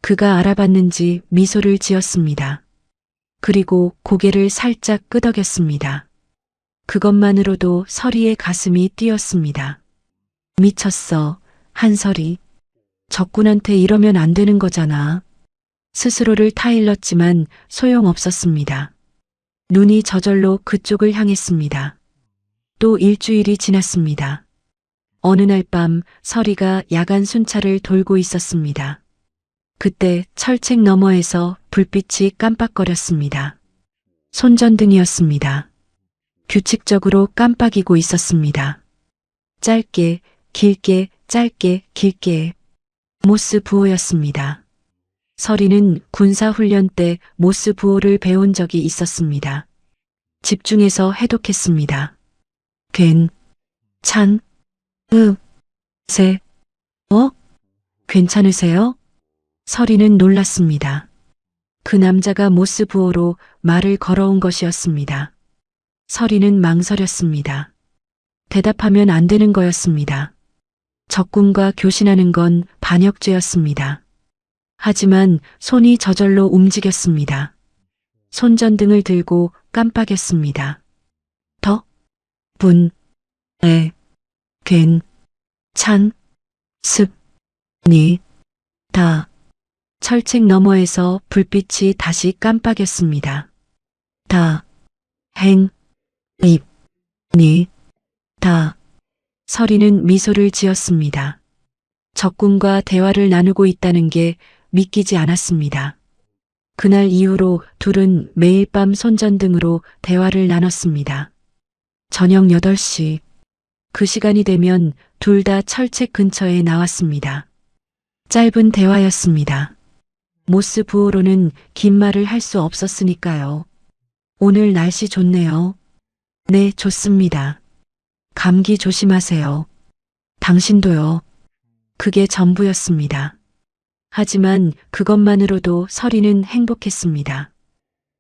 그가 알아봤는지 미소를 지었습니다. 그리고 고개를 살짝 끄덕였습니다. 그것만으로도 서리의 가슴이 뛰었습니다. 미쳤어, 한서리. 적군한테 이러면 안 되는 거잖아. 스스로를 타일렀지만 소용없었습니다. 눈이 저절로 그쪽을 향했습니다. 또 일주일이 지났습니다. 어느 날 밤 서리가 야간 순찰을 돌고 있었습니다. 그때 철책 너머에서 불빛이 깜빡거렸습니다. 손전등이었습니다. 규칙적으로 깜빡이고 있었습니다. 짧게, 길게, 짧게, 길게. 모스 부호였습니다. 서리는 군사훈련 때 모스 부호를 배운 적이 있었습니다. 집중해서 해독했습니다. 괜, 찬, 세, 괜찮으세요? 서리는 놀랐습니다. 그 남자가 모스 부호로 말을 걸어온 것이었습니다. 서리는 망설였습니다. 대답하면 안 되는 거였습니다. 적군과 교신하는 건 반역죄였습니다. 하지만 손이 저절로 움직였습니다. 손전등을 들고 깜빡였습니다. 더, 분, 괜, 찬, 습, 니, 다. 철책 너머에서 불빛이 다시 깜빡였습니다. 다, 행, 입, 니, 다. 서리는 미소를 지었습니다. 적군과 대화를 나누고 있다는 게 믿기지 않았습니다. 그날 이후로 둘은 매일 밤 손전등으로 대화를 나눴습니다. 저녁 8시. 그 시간이 되면 둘 다 철책 근처에 나왔습니다. 짧은 대화였습니다. 모스 부호로는 긴 말을 할 수 없었으니까요. 오늘 날씨 좋네요. 네, 좋습니다. 감기 조심하세요. 당신도요. 그게 전부였습니다. 하지만 그것만으로도 서리는 행복했습니다.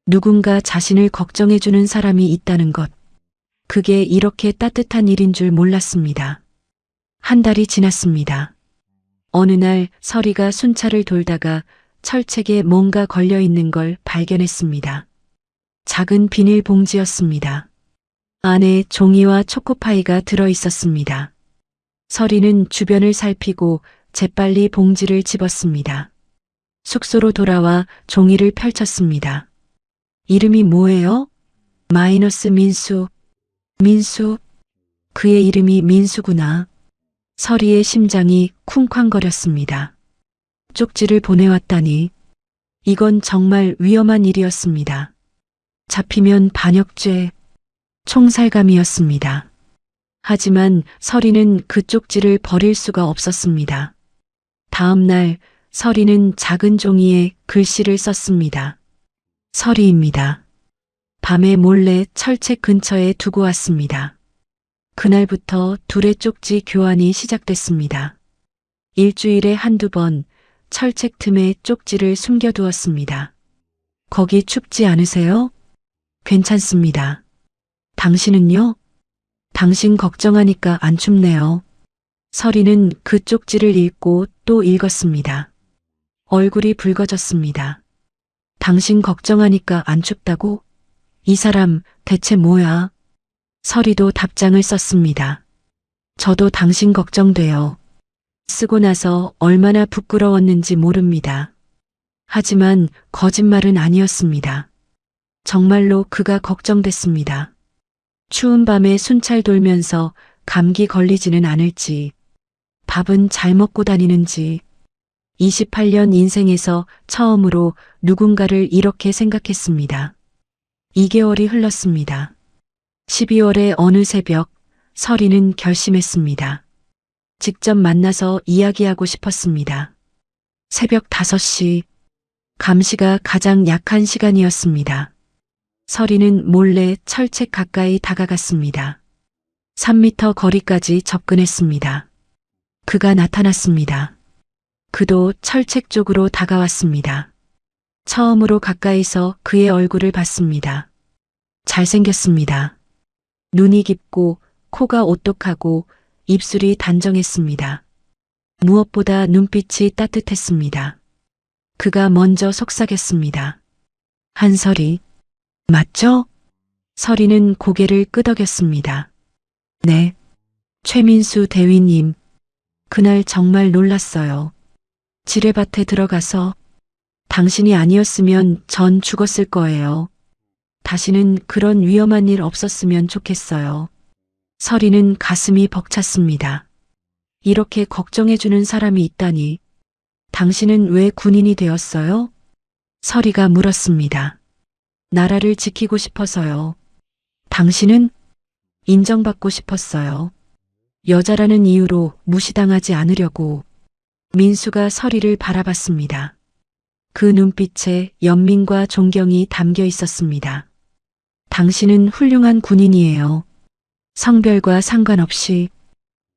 누군가 자신을 걱정해주는 사람이 있다는 것. 그게 이렇게 따뜻한 일인 줄 몰랐습니다. 한 달이 지났습니다. 어느 날 서리가 순찰을 돌다가 철책에 뭔가 걸려 있는 걸 발견했습니다. 작은 비닐 봉지였습니다. 안에 종이와 초코파이가 들어 있었습니다. 서리는 주변을 살피고 재빨리 봉지를 집었습니다. 숙소로 돌아와 종이를 펼쳤습니다. 이름이 뭐예요? 마이너스 민수. 민수. 그의 이름이 민수구나. 서리의 심장이 쿵쾅거렸습니다. 쪽지를 보내왔다니. 이건 정말 위험한 일이었습니다. 잡히면 반역죄, 총살감이었습니다. 하지만 서리는 그 쪽지를 버릴 수가 없었습니다. 다음 날 서리는 작은 종이에 글씨를 썼습니다. 서리입니다. 밤에 몰래 철책 근처에 두고 왔습니다. 그날부터 둘의 쪽지 교환이 시작됐습니다. 일주일에 한두 번 철책 틈에 쪽지를 숨겨두었습니다. 거기 춥지 않으세요? 괜찮습니다. 당신은요? 당신 걱정하니까 안 춥네요. 서리는 그 쪽지를 읽고 또 읽었습니다. 얼굴이 붉어졌습니다. 당신 걱정하니까 안 춥다고? 이 사람 대체 뭐야? 서리도 답장을 썼습니다. 저도 당신 걱정돼요. 쓰고 나서 얼마나 부끄러웠는지 모릅니다. 하지만 거짓말은 아니었습니다. 정말로 그가 걱정됐습니다. 추운 밤에 순찰 돌면서 감기 걸리지는 않을지, 밥은 잘 먹고 다니는지, 28년 인생에서 처음으로 누군가를 이렇게 생각했습니다. 2개월이 흘렀습니다. 12월의 어느 새벽, 서리는 결심했습니다. 직접 만나서 이야기하고 싶었습니다. 새벽 5시, 감시가 가장 약한 시간이었습니다. 서리는 몰래 철책 가까이 다가갔습니다. 3m 거리까지 접근했습니다. 그가 나타났습니다. 그도 철책 쪽으로 다가왔습니다. 처음으로 가까이서 그의 얼굴을 봤습니다. 잘생겼습니다. 눈이 깊고 코가 오똑하고 입술이 단정했습니다. 무엇보다 눈빛이 따뜻했습니다. 그가 먼저 속삭였습니다. 한서리, 맞죠? 서리는 고개를 끄덕였습니다. 네, 최민수 대위님. 그날 정말 놀랐어요. 지뢰밭에 들어가서 당신이 아니었으면 전 죽었을 거예요. 다시는 그런 위험한 일 없었으면 좋겠어요. 서리는 가슴이 벅찼습니다. 이렇게 걱정해주는 사람이 있다니. 당신은 왜 군인이 되었어요? 서리가 물었습니다. 나라를 지키고 싶어서요. 당신은 인정받고 싶었어요. 여자라는 이유로 무시당하지 않으려고. 민수가 서리를 바라봤습니다. 그 눈빛에 연민과 존경이 담겨 있었습니다. 당신은 훌륭한 군인이에요. 성별과 상관없이.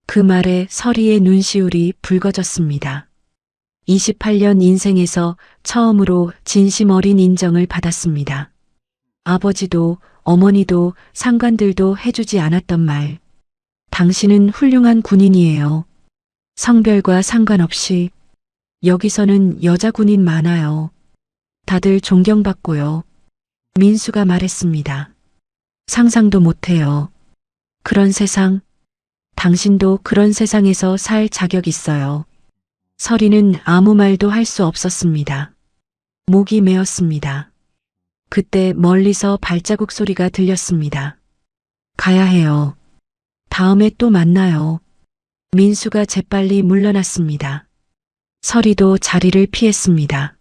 그 말에 서리의 눈시울이 붉어졌습니다. 28년 인생에서 처음으로 진심 어린 인정을 받았습니다. 아버지도 어머니도 상관들도 해주지 않았던 말. 당신은 훌륭한 군인이에요. 성별과 상관없이. 여기서는 여자 군인 많아요. 다들 존경받고요. 민수가 말했습니다. 상상도 못해요. 그런 세상. 당신도 그런 세상에서 살 자격 있어요. 서리는 아무 말도 할 수 없었습니다. 목이 메었습니다. 그때 멀리서 발자국 소리가 들렸습니다. 가야 해요. 다음에 또 만나요. 민수가 재빨리 물러났습니다. 서리도 자리를 피했습니다.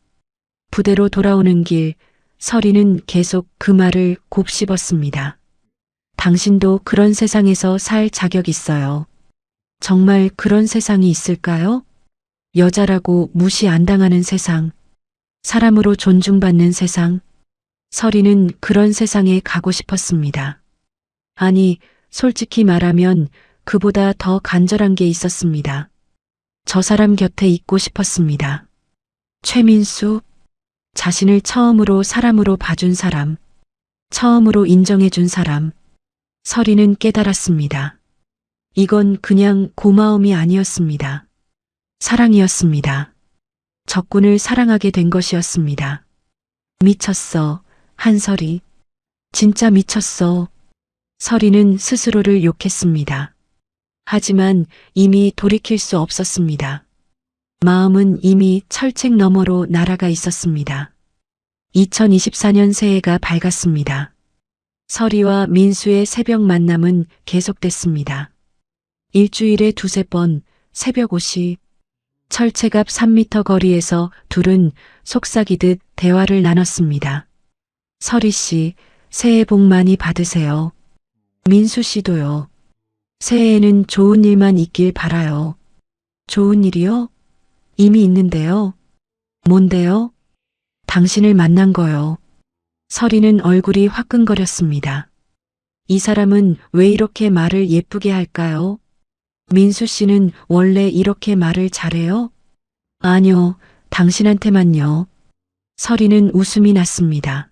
부대로 돌아오는 길, 서리는 계속 그 말을 곱씹었습니다. 당신도 그런 세상에서 살 자격 있어요. 정말 그런 세상이 있을까요? 여자라고 무시 안 당하는 세상, 사람으로 존중받는 세상. 서리는 그런 세상에 가고 싶었습니다. 아니, 솔직히 말하면 그보다 더 간절한 게 있었습니다. 저 사람 곁에 있고 싶었습니다. 최민수, 자신을 처음으로 사람으로 봐준 사람, 처음으로 인정해준 사람. 서리는 깨달았습니다. 이건 그냥 고마움이 아니었습니다. 사랑이었습니다. 적군을 사랑하게 된 것이었습니다. 미쳤어, 한서리. 진짜 미쳤어. 서리는 스스로를 욕했습니다. 하지만 이미 돌이킬 수 없었습니다. 마음은 이미 철책 너머로 날아가 있었습니다. 2024년 새해가 밝았습니다. 서리와 민수의 새벽 만남은 계속됐습니다. 일주일에 두세 번 새벽 5시 철책 앞 3m 거리에서 둘은 속삭이듯 대화를 나눴습니다. 서리 씨, 새해 복 많이 받으세요. 민수 씨도요. 새해에는 좋은 일만 있길 바라요. 좋은 일이요? 이미 있는데요. 뭔데요? 당신을 만난 거요. 서리는 얼굴이 화끈거렸습니다. 이 사람은 왜 이렇게 말을 예쁘게 할까요? 민수 씨는 원래 이렇게 말을 잘해요? 아니요, 당신한테만요. 서리는 웃음이 났습니다.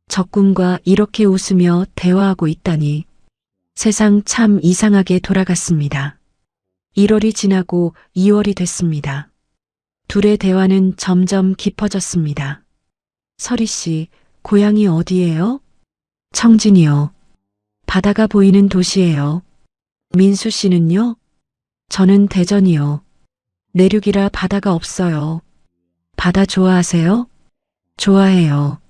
적군과 이렇게 웃으며 대화하고 있다니. 세상 참 이상하게 돌아갔습니다. 1월이 지나고 2월이 됐습니다. 둘의 대화는 점점 깊어졌습니다. 서리 씨, 고향이 어디예요? 청진이요. 바다가 보이는 도시예요. 민수 씨는요? 저는 대전이요. 내륙이라 바다가 없어요. 바다 좋아하세요? 좋아해요.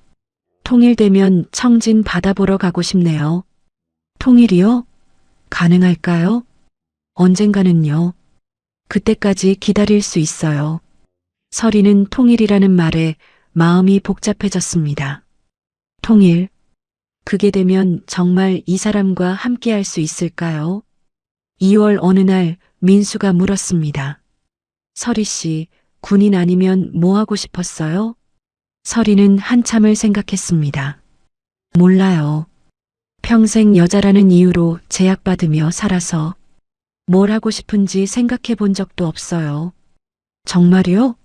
통일되면 청진 바다 보러 가고 싶네요. 통일이요? 가능할까요? 언젠가는요. 그때까지 기다릴 수 있어요. 서리는 통일이라는 말에 마음이 복잡해졌습니다. 통일. 그게 되면 정말 이 사람과 함께 할 수 있을까요? 2월 어느 날 민수가 물었습니다. 서리 씨, 군인 아니면 뭐 하고 싶었어요? 서리는 한참을 생각했습니다. 몰라요. 평생 여자라는 이유로 제약받으며 살아서 뭘 하고 싶은지 생각해 본 적도 없어요. 정말요?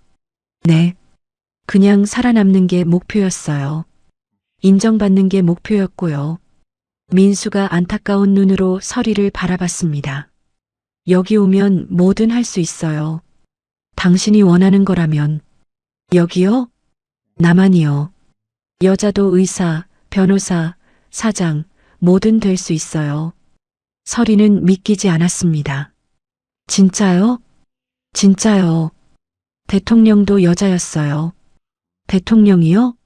네. 그냥 살아남는 게 목표였어요. 인정받는 게 목표였고요. 민수가 안타까운 눈으로 서리를 바라봤습니다. 여기 오면 뭐든 할 수 있어요. 당신이 원하는 거라면. 여기요? 나만이요. 여자도 의사, 변호사, 사장, 뭐든 될 수 있어요. 서리는 믿기지 않았습니다. 진짜요? 진짜요. 대통령도 여자였어요. 대통령이요?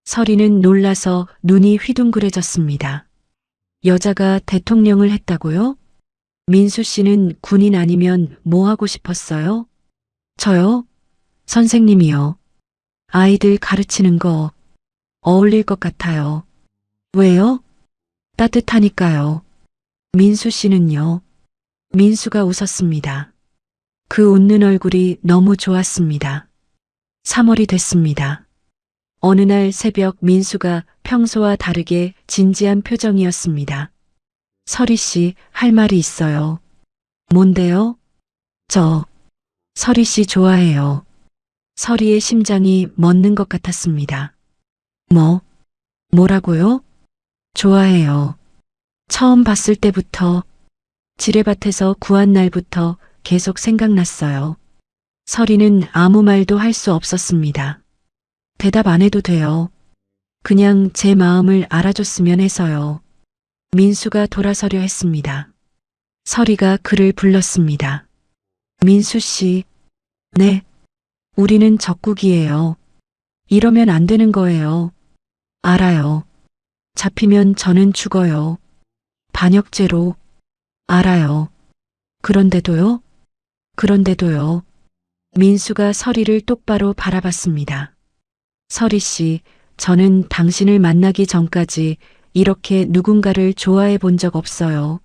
서리는 놀라서 눈이 휘둥그레졌습니다. 여자가 대통령을 했다고요? 민수 씨는 군인 아니면 뭐 하고 싶었어요? 저요? 선생님이요. 아이들 가르치는 거. 어울릴 것 같아요. 왜요? 따뜻하니까요. 민수 씨는요? 민수가 웃었습니다. 그 웃는 얼굴이 너무 좋았습니다. 3월이 됐습니다. 어느 날 새벽 민수가 평소와 다르게 진지한 표정이었습니다. 설희 씨, 할 말이 있어요. 뭔데요? 저, 설희 씨 좋아해요. 설희의 심장이 멎는 것 같았습니다. 뭐라고요? 좋아해요. 처음 봤을 때부터, 지뢰밭에서 구한 날부터 계속 생각났어요. 설희는 아무 말도 할 수 없었습니다. 대답 안 해도 돼요. 그냥 제 마음을 알아줬으면 해서요. 민수가 돌아서려 했습니다. 설희가 그를 불렀습니다. 민수 씨, 네. 우리는 적국이에요. 이러면 안 되는 거예요. 알아요. 잡히면 저는 죽어요. 반역죄로. 알아요. 그런데도요? 그런데도요. 민수가 설희를 똑바로 바라봤습니다. 설희 씨, 저는 당신을 만나기 전까지 이렇게 누군가를 좋아해 본 적 없어요.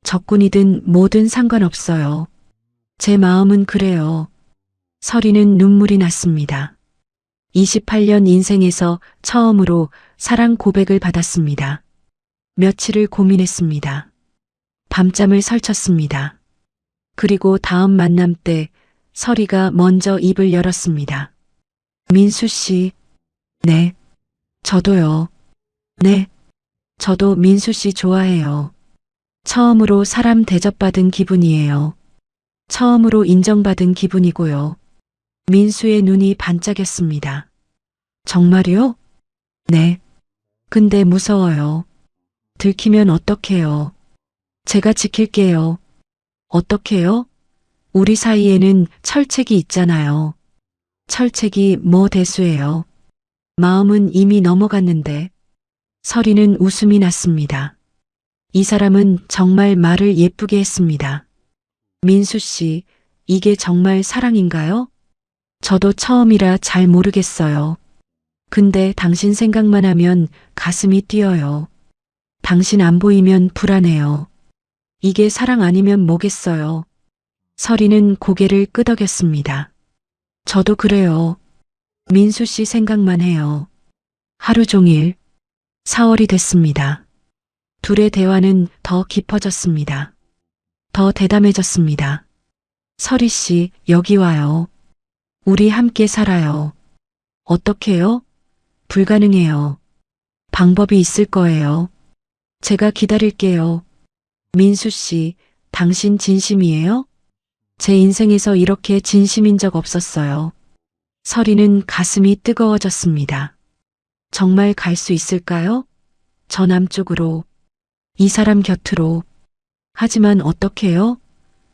적군이든 뭐든 상관없어요. 제 마음은 그래요. 설희는 눈물이 났습니다. 28년 인생에서 처음으로 사랑 고백을 받았습니다. 며칠을 고민했습니다. 밤잠을 설쳤습니다. 그리고 다음 만남 때 설희가 먼저 입을 열었습니다. 민수 씨, 네. 저도요. 네. 저도 민수 씨 좋아해요. 처음으로 사람 대접받은 기분이에요. 처음으로 인정받은 기분이고요. 민수의 눈이 반짝였습니다. 정말요? 네. 근데 무서워요. 들키면 어떡해요? 제가 지킬게요. 어떡해요? 우리 사이에는 철책이 있잖아요. 철책이 뭐 대수예요? 마음은 이미 넘어갔는데. 설희는 웃음이 났습니다. 이 사람은 정말 말을 예쁘게 했습니다. 민수 씨, 이게 정말 사랑인가요? 저도 처음이라 잘 모르겠어요. 근데 당신 생각만 하면 가슴이 뛰어요. 당신 안 보이면 불안해요. 이게 사랑 아니면 뭐겠어요? 설희는 고개를 끄덕였습니다. 저도 그래요. 민수 씨 생각만 해요. 하루 종일. 4월이 됐습니다. 둘의 대화는 더 깊어졌습니다. 더 대담해졌습니다. 설희 씨, 여기 와요. 우리 함께 살아요. 어떻게요? 불가능해요. 방법이 있을 거예요. 제가 기다릴게요. 민수 씨, 당신 진심이에요? 제 인생에서 이렇게 진심인 적 없었어요. 설희는 가슴이 뜨거워졌습니다. 정말 갈 수 있을까요? 저 남쪽으로. 이 사람 곁으로. 하지만 어떻게요?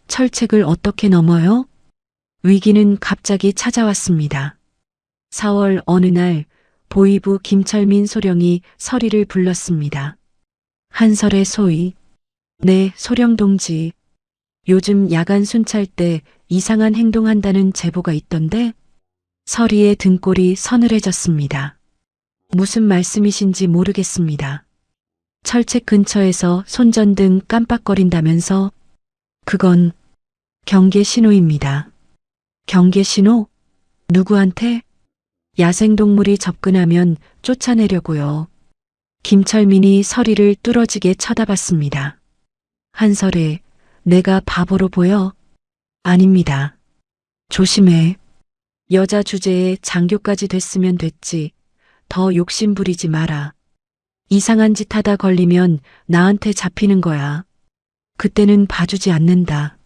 철책을 어떻게 넘어요? 위기는 갑자기 찾아왔습니다. 4월 어느 날 보이부 김철민 소령이 설희를 불렀습니다. 한설의 소위. 네, 소령 동지. 요즘 야간 순찰 때 이상한 행동한다는 제보가 있던데? 설희의 등골이 서늘해졌습니다. 무슨 말씀이신지 모르겠습니다. 철책 근처에서 손전등 깜빡거린다면서? 그건 경계 신호입니다. 경계 신호? 누구한테? 야생동물이 접근하면 쫓아내려고요. 김철민이 설희를 뚫어지게 쳐다봤습니다. 한설에 내가 바보로 보여? 아닙니다. 조심해. 여자 주제에 장교까지 됐으면 됐지. 더 욕심 부리지 마라. 이상한 짓 하다 걸리면 나한테 잡히는 거야. 그때는 봐주지 않는다.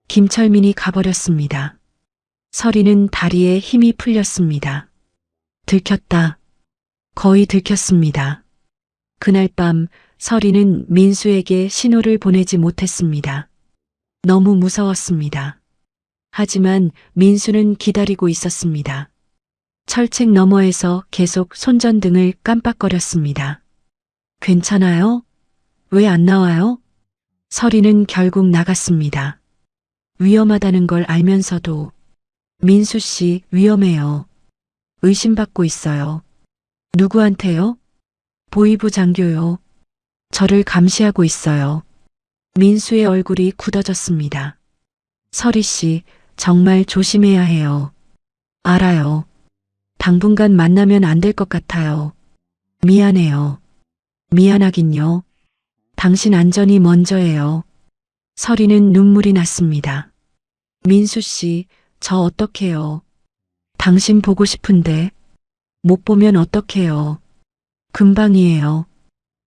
김철민이 가버렸습니다. 설희는 다리에 힘이 풀렸습니다. 들켰다. 거의 들켰습니다. 그날 밤 설희는 민수에게 신호를 보내지 못했습니다. 너무 무서웠습니다. 하지만 민수는 기다리고 있었습니다. 철책 너머에서 계속 손전등을 깜빡거렸습니다. 괜찮아요? 왜 안 나와요? 설희는 결국 나갔습니다. 위험하다는 걸 알면서도 민수 씨 위험해요. 의심받고 있어요. 누구한테요? 보이부 장교요. 저를 감시하고 있어요. 민수의 얼굴이 굳어졌습니다. 서리 씨, 정말 조심해야 해요. 알아요. 당분간 만나면 안 될 것 같아요. 미안해요. 미안하긴요. 당신 안전이 먼저예요. 서리는 눈물이 났습니다. 민수 씨, 저 어떡해요. 당신 보고 싶은데 못 보면 어떡해요. 금방이에요.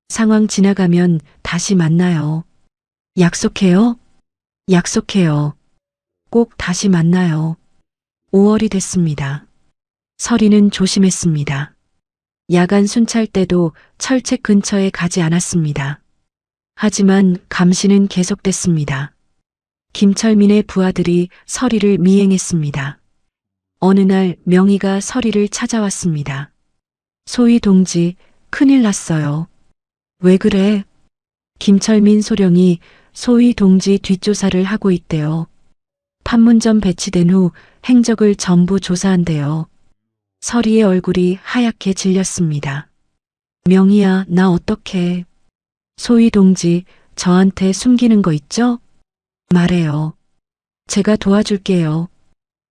상황 지나가면 다시 만나요. 약속해요? 약속해요. 꼭 다시 만나요. 5월이 됐습니다. 서리는 조심했습니다. 야간 순찰 때도 철책 근처에 가지 않았습니다. 하지만 감시는 계속됐습니다. 김철민의 부하들이 서리를 미행했습니다. 어느 날 명희가 서리를 찾아왔습니다. 소희 동지, 큰일 났어요. 왜 그래? 김철민 소령이 소희 동지 뒷조사를 하고 있대요. 판문점 배치된 후 행적을 전부 조사한대요. 서리의 얼굴이 하얗게 질렸습니다. 명희야, 나 어떡해. 소희 동지, 저한테 숨기는 거 있죠? 말해요. 제가 도와줄게요.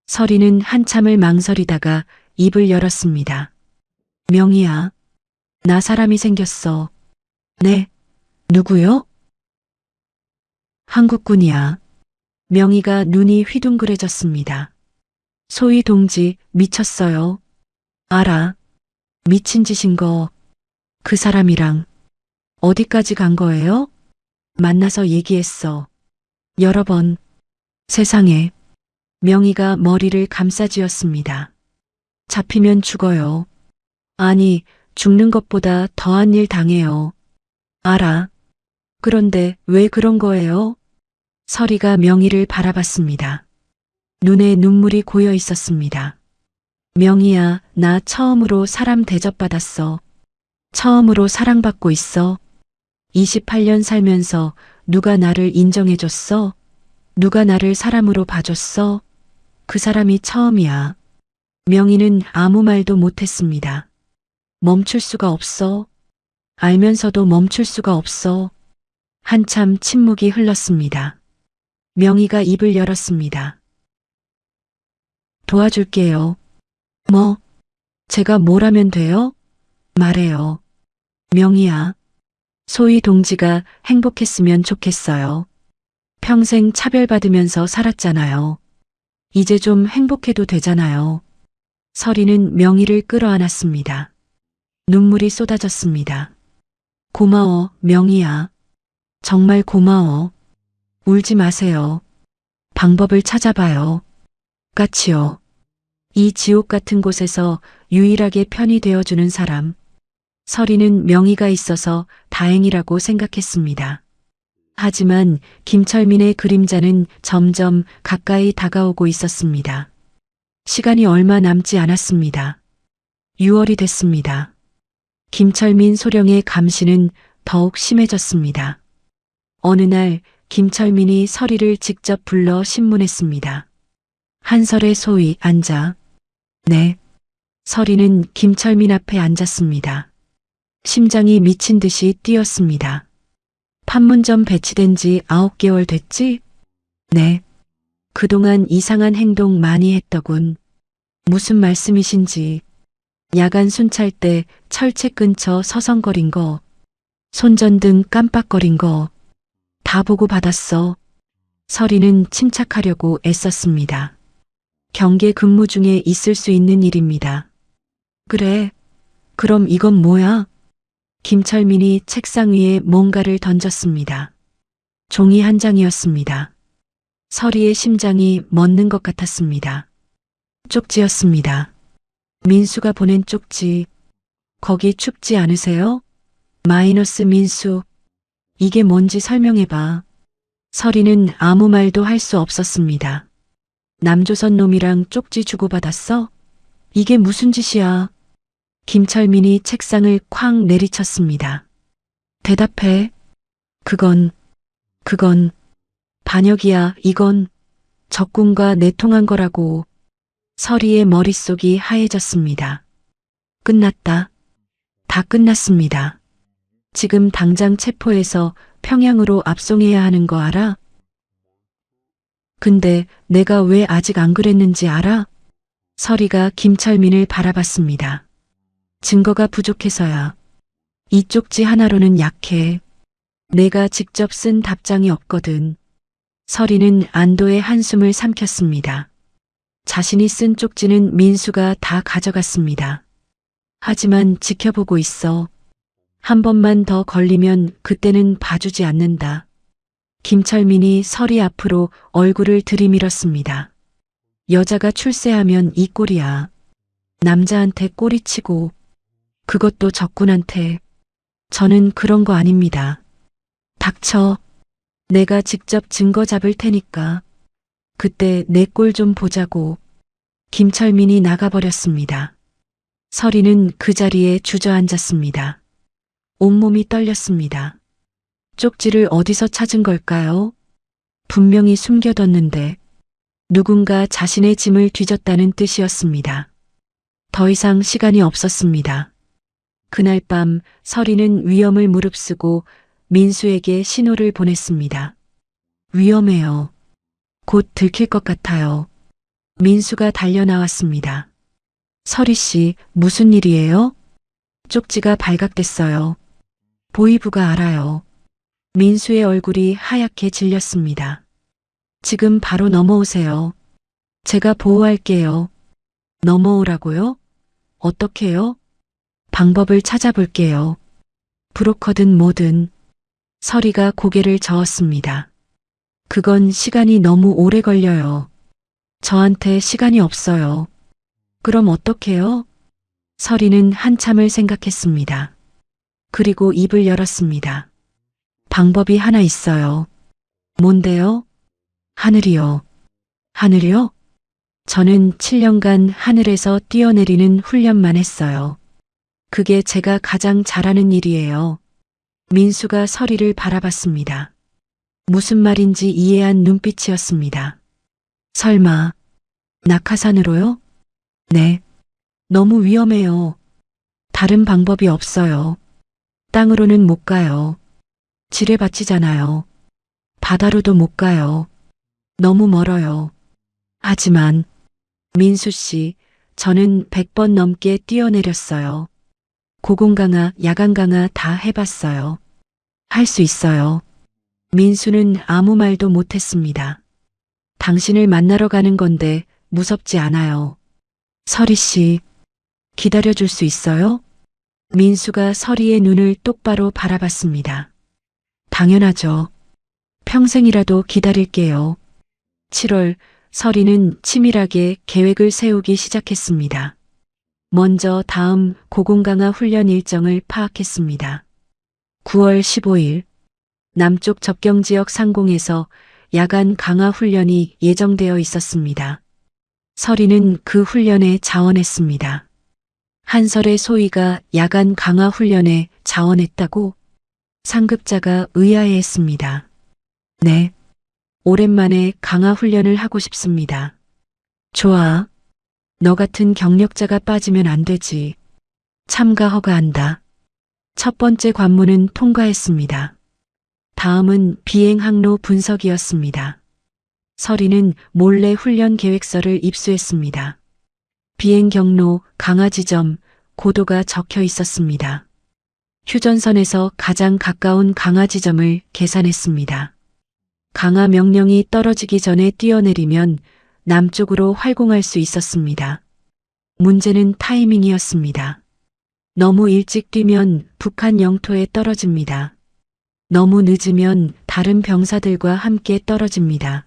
서리는 한참을 망설이다가 입을 열었습니다. 명희야, 나 사람이 생겼어. 네, 누구요? 한국군이야. 명희가 눈이 휘둥그레졌습니다. 소희 동지, 미쳤어요. 알아. 미친 짓인 거. 그 사람이랑 어디까지 간 거예요? 만나서 얘기했어. 여러 번. 세상에. 명희가 머리를 감싸쥐었습니다. 잡히면 죽어요. 아니, 죽는 것보다 더한 일 당해요. 알아. 그런데 왜 그런 거예요? 서리가 명희를 바라봤습니다. 눈에 눈물이 고여 있었습니다. 명희야, 나 처음으로 사람 대접받았어. 처음으로 사랑받고 있어. 28년 살면서 누가 나를 인정해줬어? 누가 나를 사람으로 봐줬어? 그 사람이 처음이야. 명희는 아무 말도 못했습니다. 멈출 수가 없어. 알면서도 멈출 수가 없어. 한참 침묵이 흘렀습니다. 명희가 입을 열었습니다. 도와줄게요. 뭐? 제가 뭘 하면 돼요? 말해요. 명희야. 소희 동지가 행복했으면 좋겠어요. 평생 차별받으면서 살았잖아요. 이제 좀 행복해도 되잖아요. 서리는 명희를 끌어안았습니다. 눈물이 쏟아졌습니다. 고마워, 명희야. 정말 고마워. 울지 마세요. 방법을 찾아봐요. 까치요. 이 지옥 같은 곳에서 유일하게 편이 되어주는 사람. 서리는 명희가 있어서 다행이라고 생각했습니다. 하지만 김철민의 그림자는 점점 가까이 다가오고 있었습니다. 시간이 얼마 남지 않았습니다. 6월이 됐습니다. 김철민 소령의 감시는 더욱 심해졌습니다. 어느 날 김철민이 서리를 직접 불러 신문했습니다. 한설의 소위 앉아. 네. 서리는 김철민 앞에 앉았습니다. 심장이 미친 듯이 뛰었습니다. 판문점 배치된 지 9개월 됐지? 네. 그동안 이상한 행동 많이 했더군. 무슨 말씀이신지. 야간 순찰 때 철책 근처 서성거린 거, 손전등 깜빡거린 거, 다 보고 받았어. 서리는 침착하려고 애썼습니다. 경계 근무 중에 있을 수 있는 일입니다. 그래. 그럼 이건 뭐야? 김철민이 책상 위에 뭔가를 던졌습니다. 종이 한 장이었습니다. 서리의 심장이 멎는 것 같았습니다. 쪽지였습니다. 민수가 보낸 쪽지. 거기 춥지 않으세요? 마이너스 민수. 이게 뭔지 설명해봐. 서리는 아무 말도 할 수 없었습니다. 남조선 놈이랑 쪽지 주고받았어? 이게 무슨 짓이야? 김철민이 책상을 쾅 내리쳤습니다. 대답해. 그건 반역이야. 이건 적군과 내통한 거라고. 서리의 머릿속이 하얘졌습니다. 끝났다. 다 끝났습니다. 지금 당장 체포해서 평양으로 압송해야 하는 거 알아? 근데 내가 왜 아직 안 그랬는지 알아? 서리가 김철민을 바라봤습니다. 증거가 부족해서야. 이 쪽지 하나로는 약해. 내가 직접 쓴 답장이 없거든. 서리는 안도의 한숨을 삼켰습니다. 자신이 쓴 쪽지는 민수가 다 가져갔습니다. 하지만 지켜보고 있어. 한 번만 더 걸리면 그때는 봐주지 않는다. 김철민이 서리 앞으로 얼굴을 들이밀었습니다. 여자가 출세하면 이 꼴이야. 남자한테 꼬리치고, 그것도 적군한테. 저는 그런 거 아닙니다. 닥쳐. 내가 직접 증거 잡을 테니까. 그때 내 꼴 좀 보자고. 김철민이 나가버렸습니다. 서리는 그 자리에 주저앉았습니다. 온몸이 떨렸습니다. 쪽지를 어디서 찾은 걸까요? 분명히 숨겨뒀는데 누군가 자신의 짐을 뒤졌다는 뜻이었습니다. 더 이상 시간이 없었습니다. 그날 밤 서리는 위험을 무릅쓰고 민수에게 신호를 보냈습니다. 위험해요. 곧 들킬 것 같아요. 민수가 달려나왔습니다. 서리 씨, 무슨 일이에요? 쪽지가 발각됐어요. 보이부가 알아요. 민수의 얼굴이 하얗게 질렸습니다. 지금 바로 넘어오세요. 제가 보호할게요. 넘어오라고요? 어떻게요? 방법을 찾아볼게요. 브로커든 뭐든. 서리가 고개를 저었습니다. 그건 시간이 너무 오래 걸려요. 저한테 시간이 없어요. 그럼 어떡해요? 서리는 한참을 생각했습니다. 그리고 입을 열었습니다. 방법이 하나 있어요. 뭔데요? 하늘이요. 하늘이요? 저는 7년간 하늘에서 뛰어내리는 훈련만 했어요. 그게 제가 가장 잘하는 일이에요. 민수가 서리를 바라봤습니다. 무슨 말인지 이해한 눈빛이었습니다. 설마 낙하산으로요? 네. 너무 위험해요. 다른 방법이 없어요. 땅으로는 못 가요. 지뢰밭이잖아요. 바다로도 못 가요. 너무 멀어요. 하지만 민수 씨, 저는 100번 넘게 뛰어내렸어요. 고공강화, 야간강화 다 해봤어요. 할 수 있어요. 민수는 아무 말도 못했습니다. 당신을 만나러 가는 건데 무섭지 않아요. 서리 씨, 기다려줄 수 있어요? 민수가 서리의 눈을 똑바로 바라봤습니다. 당연하죠. 평생이라도 기다릴게요. 7월, 서리는 치밀하게 계획을 세우기 시작했습니다. 먼저 다음 고공강화 훈련 일정을 파악했습니다. 9월 15일, 남쪽 접경지역 상공에서 야간 강화 훈련이 예정되어 있었습니다. 서리는 그 훈련에 자원했습니다. 한설의 소위가 야간 강화 훈련에 자원했다고? 상급자가 의아해했습니다. 네. 오랜만에 강화 훈련을 하고 싶습니다. 좋아. 너 같은 경력자가 빠지면 안 되지. 참가 허가한다. 첫 번째 관문은 통과했습니다. 다음은 비행 항로 분석이었습니다. 서리는 몰래 훈련 계획서를 입수했습니다. 비행 경로, 강화 지점, 고도가 적혀 있었습니다. 휴전선에서 가장 가까운 강화 지점을 계산했습니다. 강화 명령이 떨어지기 전에 뛰어내리면 남쪽으로 활공할 수 있었습니다. 문제는 타이밍이었습니다. 너무 일찍 뛰면 북한 영토에 떨어집니다. 너무 늦으면 다른 병사들과 함께 떨어집니다.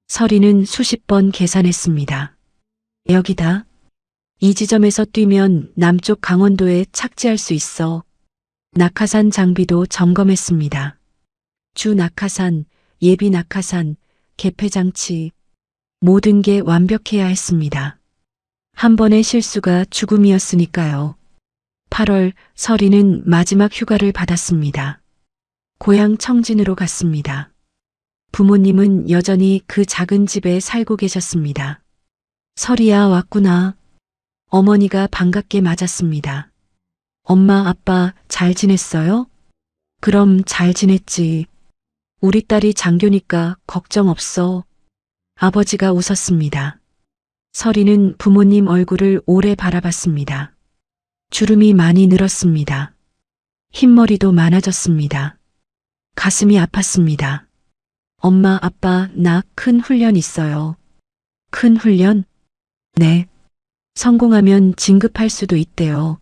서리는 수십 번 계산했습니다. 여기다. 이 지점에서 뛰면 남쪽 강원도에 착지할 수 있어. 낙하산 장비도 점검했습니다. 주 낙하산, 예비 낙하산, 개폐장치, 모든 게 완벽해야 했습니다. 한 번의 실수가 죽음이었으니까요. 8월 서리는 마지막 휴가를 받았습니다. 고향 청진으로 갔습니다. 부모님은 여전히 그 작은 집에 살고 계셨습니다. 서리야 왔구나. 어머니가 반갑게 맞았습니다. 엄마, 아빠 잘 지냈어요? 그럼 잘 지냈지. 우리 딸이 장교니까 걱정 없어. 아버지가 웃었습니다. 서리는 부모님 얼굴을 오래 바라봤습니다. 주름이 많이 늘었습니다. 흰머리도 많아졌습니다. 가슴이 아팠습니다. 엄마, 아빠, 나 큰 훈련 있어요. 큰 훈련? 네. 성공하면 진급할 수도 있대요.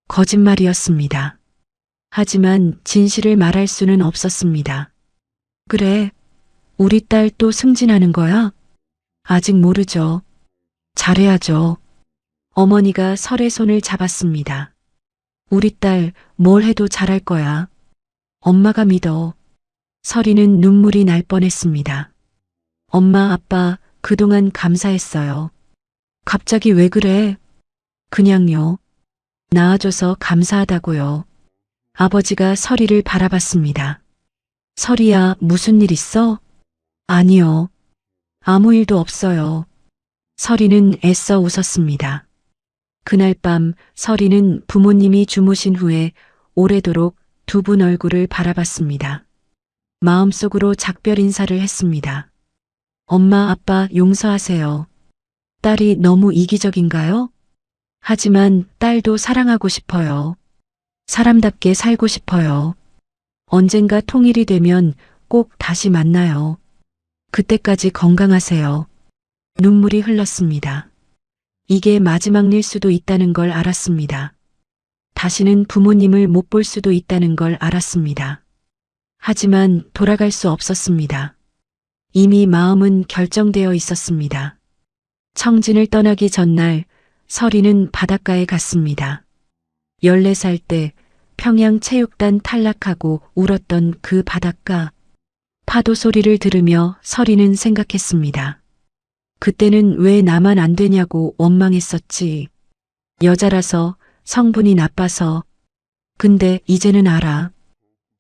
거짓말이었습니다. 하지만 진실을 말할 수는 없었습니다. 그래, 우리 딸 또 승진하는 거야? 아직 모르죠. 잘해야죠. 어머니가 설의 손을 잡았습니다. 우리 딸 뭘 해도 잘할 거야. 엄마가 믿어. 설이는 눈물이 날 뻔했습니다. 엄마, 아빠 그동안 감사했어요. 갑자기 왜 그래? 그냥요. 낳아줘서 감사하다고요. 아버지가 설이를 바라봤습니다. 설이야, 무슨 일 있어? 아니요. 아무 일도 없어요. 설이는 애써 웃었습니다. 그날 밤 설이는 부모님이 주무신 후에 오래도록 두 분 얼굴을 바라봤습니다. 마음속으로 작별 인사를 했습니다. 엄마, 아빠 용서하세요. 딸이 너무 이기적인가요? 하지만 딸도 사랑하고 싶어요. 사람답게 살고 싶어요. 언젠가 통일이 되면 꼭 다시 만나요. 그때까지 건강하세요. 눈물이 흘렀습니다. 이게 마지막 일 수도 있다는 걸 알았습니다. 다시는 부모님을 못 볼 수도 있다는 걸 알았습니다. 하지만 돌아갈 수 없었습니다. 이미 마음은 결정되어 있었습니다. 청진을 떠나기 전날 설이는 바닷가에 갔습니다. 14살 때 평양 체육단 탈락하고 울었던 그 바닷가. 파도 소리를 들으며 설이는 생각했습니다. 그때는 왜 나만 안 되냐고 원망했었지. 여자라서, 성분이 나빠서. 근데 이제는 알아.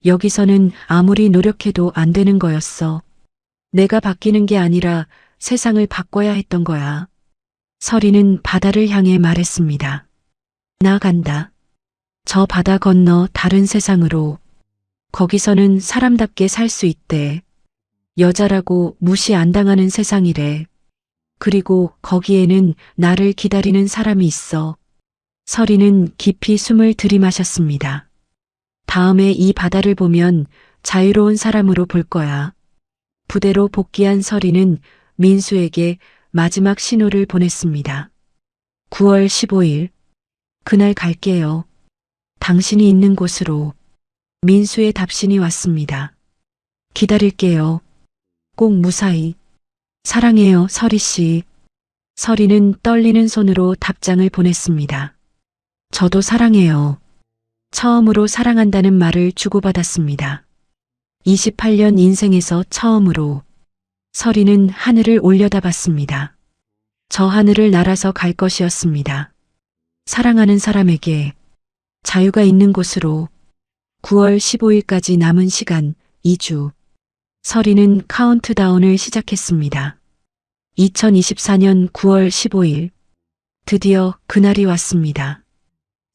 여기서는 아무리 노력해도 안 되는 거였어. 내가 바뀌는 게 아니라 세상을 바꿔야 했던 거야. 설이는 바다를 향해 말했습니다. 나 간다. 저 바다 건너 다른 세상으로. 거기서는 사람답게 살 수 있대. 여자라고 무시 안 당하는 세상이래. 그리고 거기에는 나를 기다리는 사람이 있어. 설이는 깊이 숨을 들이마셨습니다. 다음에 이 바다를 보면 자유로운 사람으로 볼 거야. 부대로 복귀한 설이는 민수에게 마지막 신호를 보냈습니다. 9월 15일. 그날 갈게요. 당신이 있는 곳으로. 민수의 답신이 왔습니다. 기다릴게요. 꼭 무사히. 사랑해요, 설이 씨. 설이는 떨리는 손으로 답장을 보냈습니다. 저도 사랑해요. 처음으로 사랑한다는 말을 주고받았습니다. 28년 인생에서 처음으로 설이는 하늘을 올려다봤습니다. 저 하늘을 날아서 갈 것이었습니다. 사랑하는 사람에게 자유가 있는 곳으로. 9월 15일까지 남은 시간 2주. 설이는 카운트다운을 시작했습니다. 2024년 9월 15일. 드디어 그날이 왔습니다.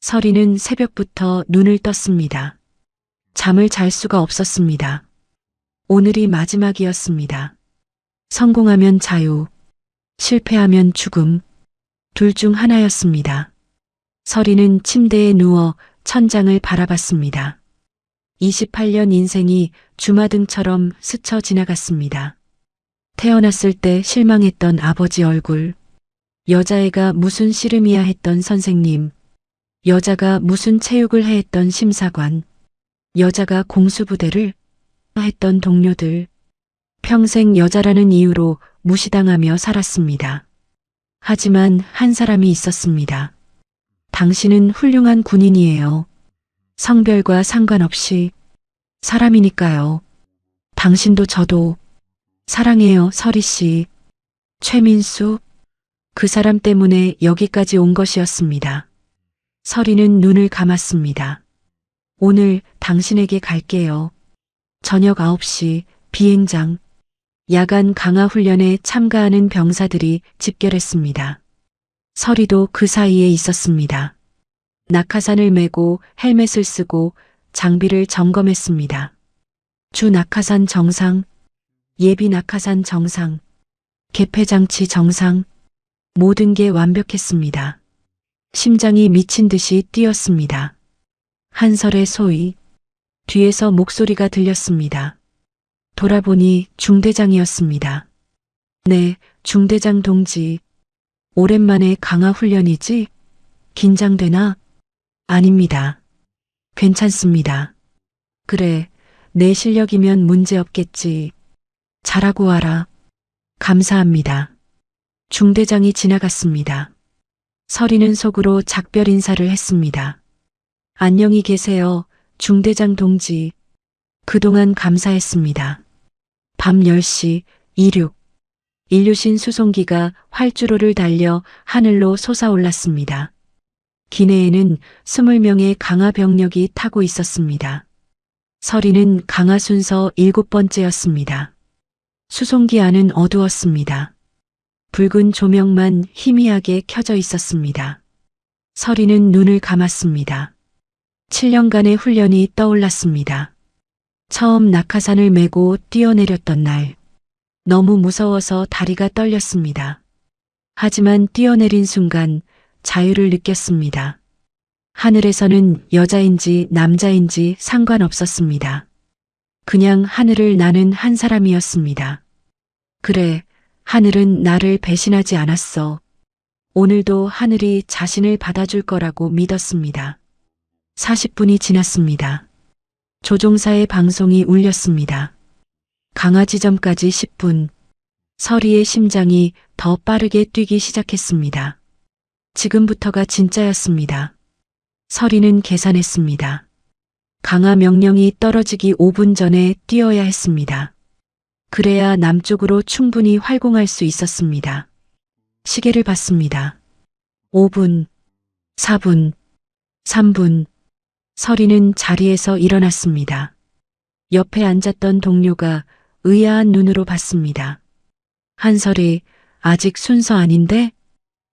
설이는 새벽부터 눈을 떴습니다. 잠을 잘 수가 없었습니다. 오늘이 마지막이었습니다. 성공하면 자유, 실패하면 죽음. 둘 중 하나였습니다. 설이는 침대에 누워 천장을 바라봤습니다. 28년 인생이 주마등처럼 스쳐 지나갔습니다. 태어났을 때 실망했던 아버지 얼굴, 여자애가 무슨 씨름이야 했던 선생님, 여자가 무슨 체육을 해 했던 심사관, 여자가 공수부대를 했던 동료들, 평생 여자라는 이유로 무시당하며 살았습니다. 하지만 한 사람이 있었습니다. 당신은 훌륭한 군인이에요. 성별과 상관없이 사람이니까요. 당신도 저도 사랑해요, 설이 씨. 최민수, 그 사람 때문에 여기까지 온 것이었습니다. 설이는 눈을 감았습니다. 오늘 당신에게 갈게요. 저녁 9시 비행장. 야간 강화 훈련에 참가하는 병사들이 집결했습니다. 설이도 그 사이에 있었습니다. 낙하산을 메고 헬멧을 쓰고 장비를 점검했습니다. 주 낙하산 정상, 예비 낙하산 정상, 개폐장치 정상, 모든 게 완벽했습니다. 심장이 미친 듯이 뛰었습니다. 한설의 소위, 뒤에서 목소리가 들렸습니다. 돌아보니 중대장이었습니다. 네, 중대장 동지. 오랜만에 강화 훈련이지? 긴장되나? 아닙니다. 괜찮습니다. 그래, 내 실력이면 문제 없겠지. 잘하고 와라. 감사합니다. 중대장이 지나갔습니다. 서리는 속으로 작별 인사를 했습니다. 안녕히 계세요, 중대장 동지. 그동안 감사했습니다. 밤 10시 인류신 수송기가 활주로를 달려 하늘로 솟아올랐습니다. 기내에는 20명의 강화 병력이 타고 있었습니다. 서리는 강화 순서 7번째였습니다. 수송기 안은 어두웠습니다. 붉은 조명만 희미하게 켜져 있었습니다. 서리는 눈을 감았습니다. 7년간의 훈련이 떠올랐습니다. 처음 낙하산을 메고 뛰어내렸던 날. 너무 무서워서 다리가 떨렸습니다. 하지만 뛰어내린 순간 자유를 느꼈습니다. 하늘에서는 여자인지 남자인지 상관없었습니다. 그냥 하늘을 나는 한 사람이었습니다. 그래, 하늘은 나를 배신하지 않았어. 오늘도 하늘이 자신을 받아줄 거라고 믿었습니다. 40분이 지났습니다. 조종사의 방송이 울렸습니다. 강화 지점까지 10분. 서리의 심장이 더 빠르게 뛰기 시작했습니다. 지금부터가 진짜였습니다. 서리는 계산했습니다. 강화 명령이 떨어지기 5분 전에 뛰어야 했습니다. 그래야 남쪽으로 충분히 활공할 수 있었습니다. 시계를 봤습니다. 5분, 4분, 3분. 서리는 자리에서 일어났습니다. 옆에 앉았던 동료가 의아한 눈으로 봤습니다. 한설이, 아직 순서 아닌데?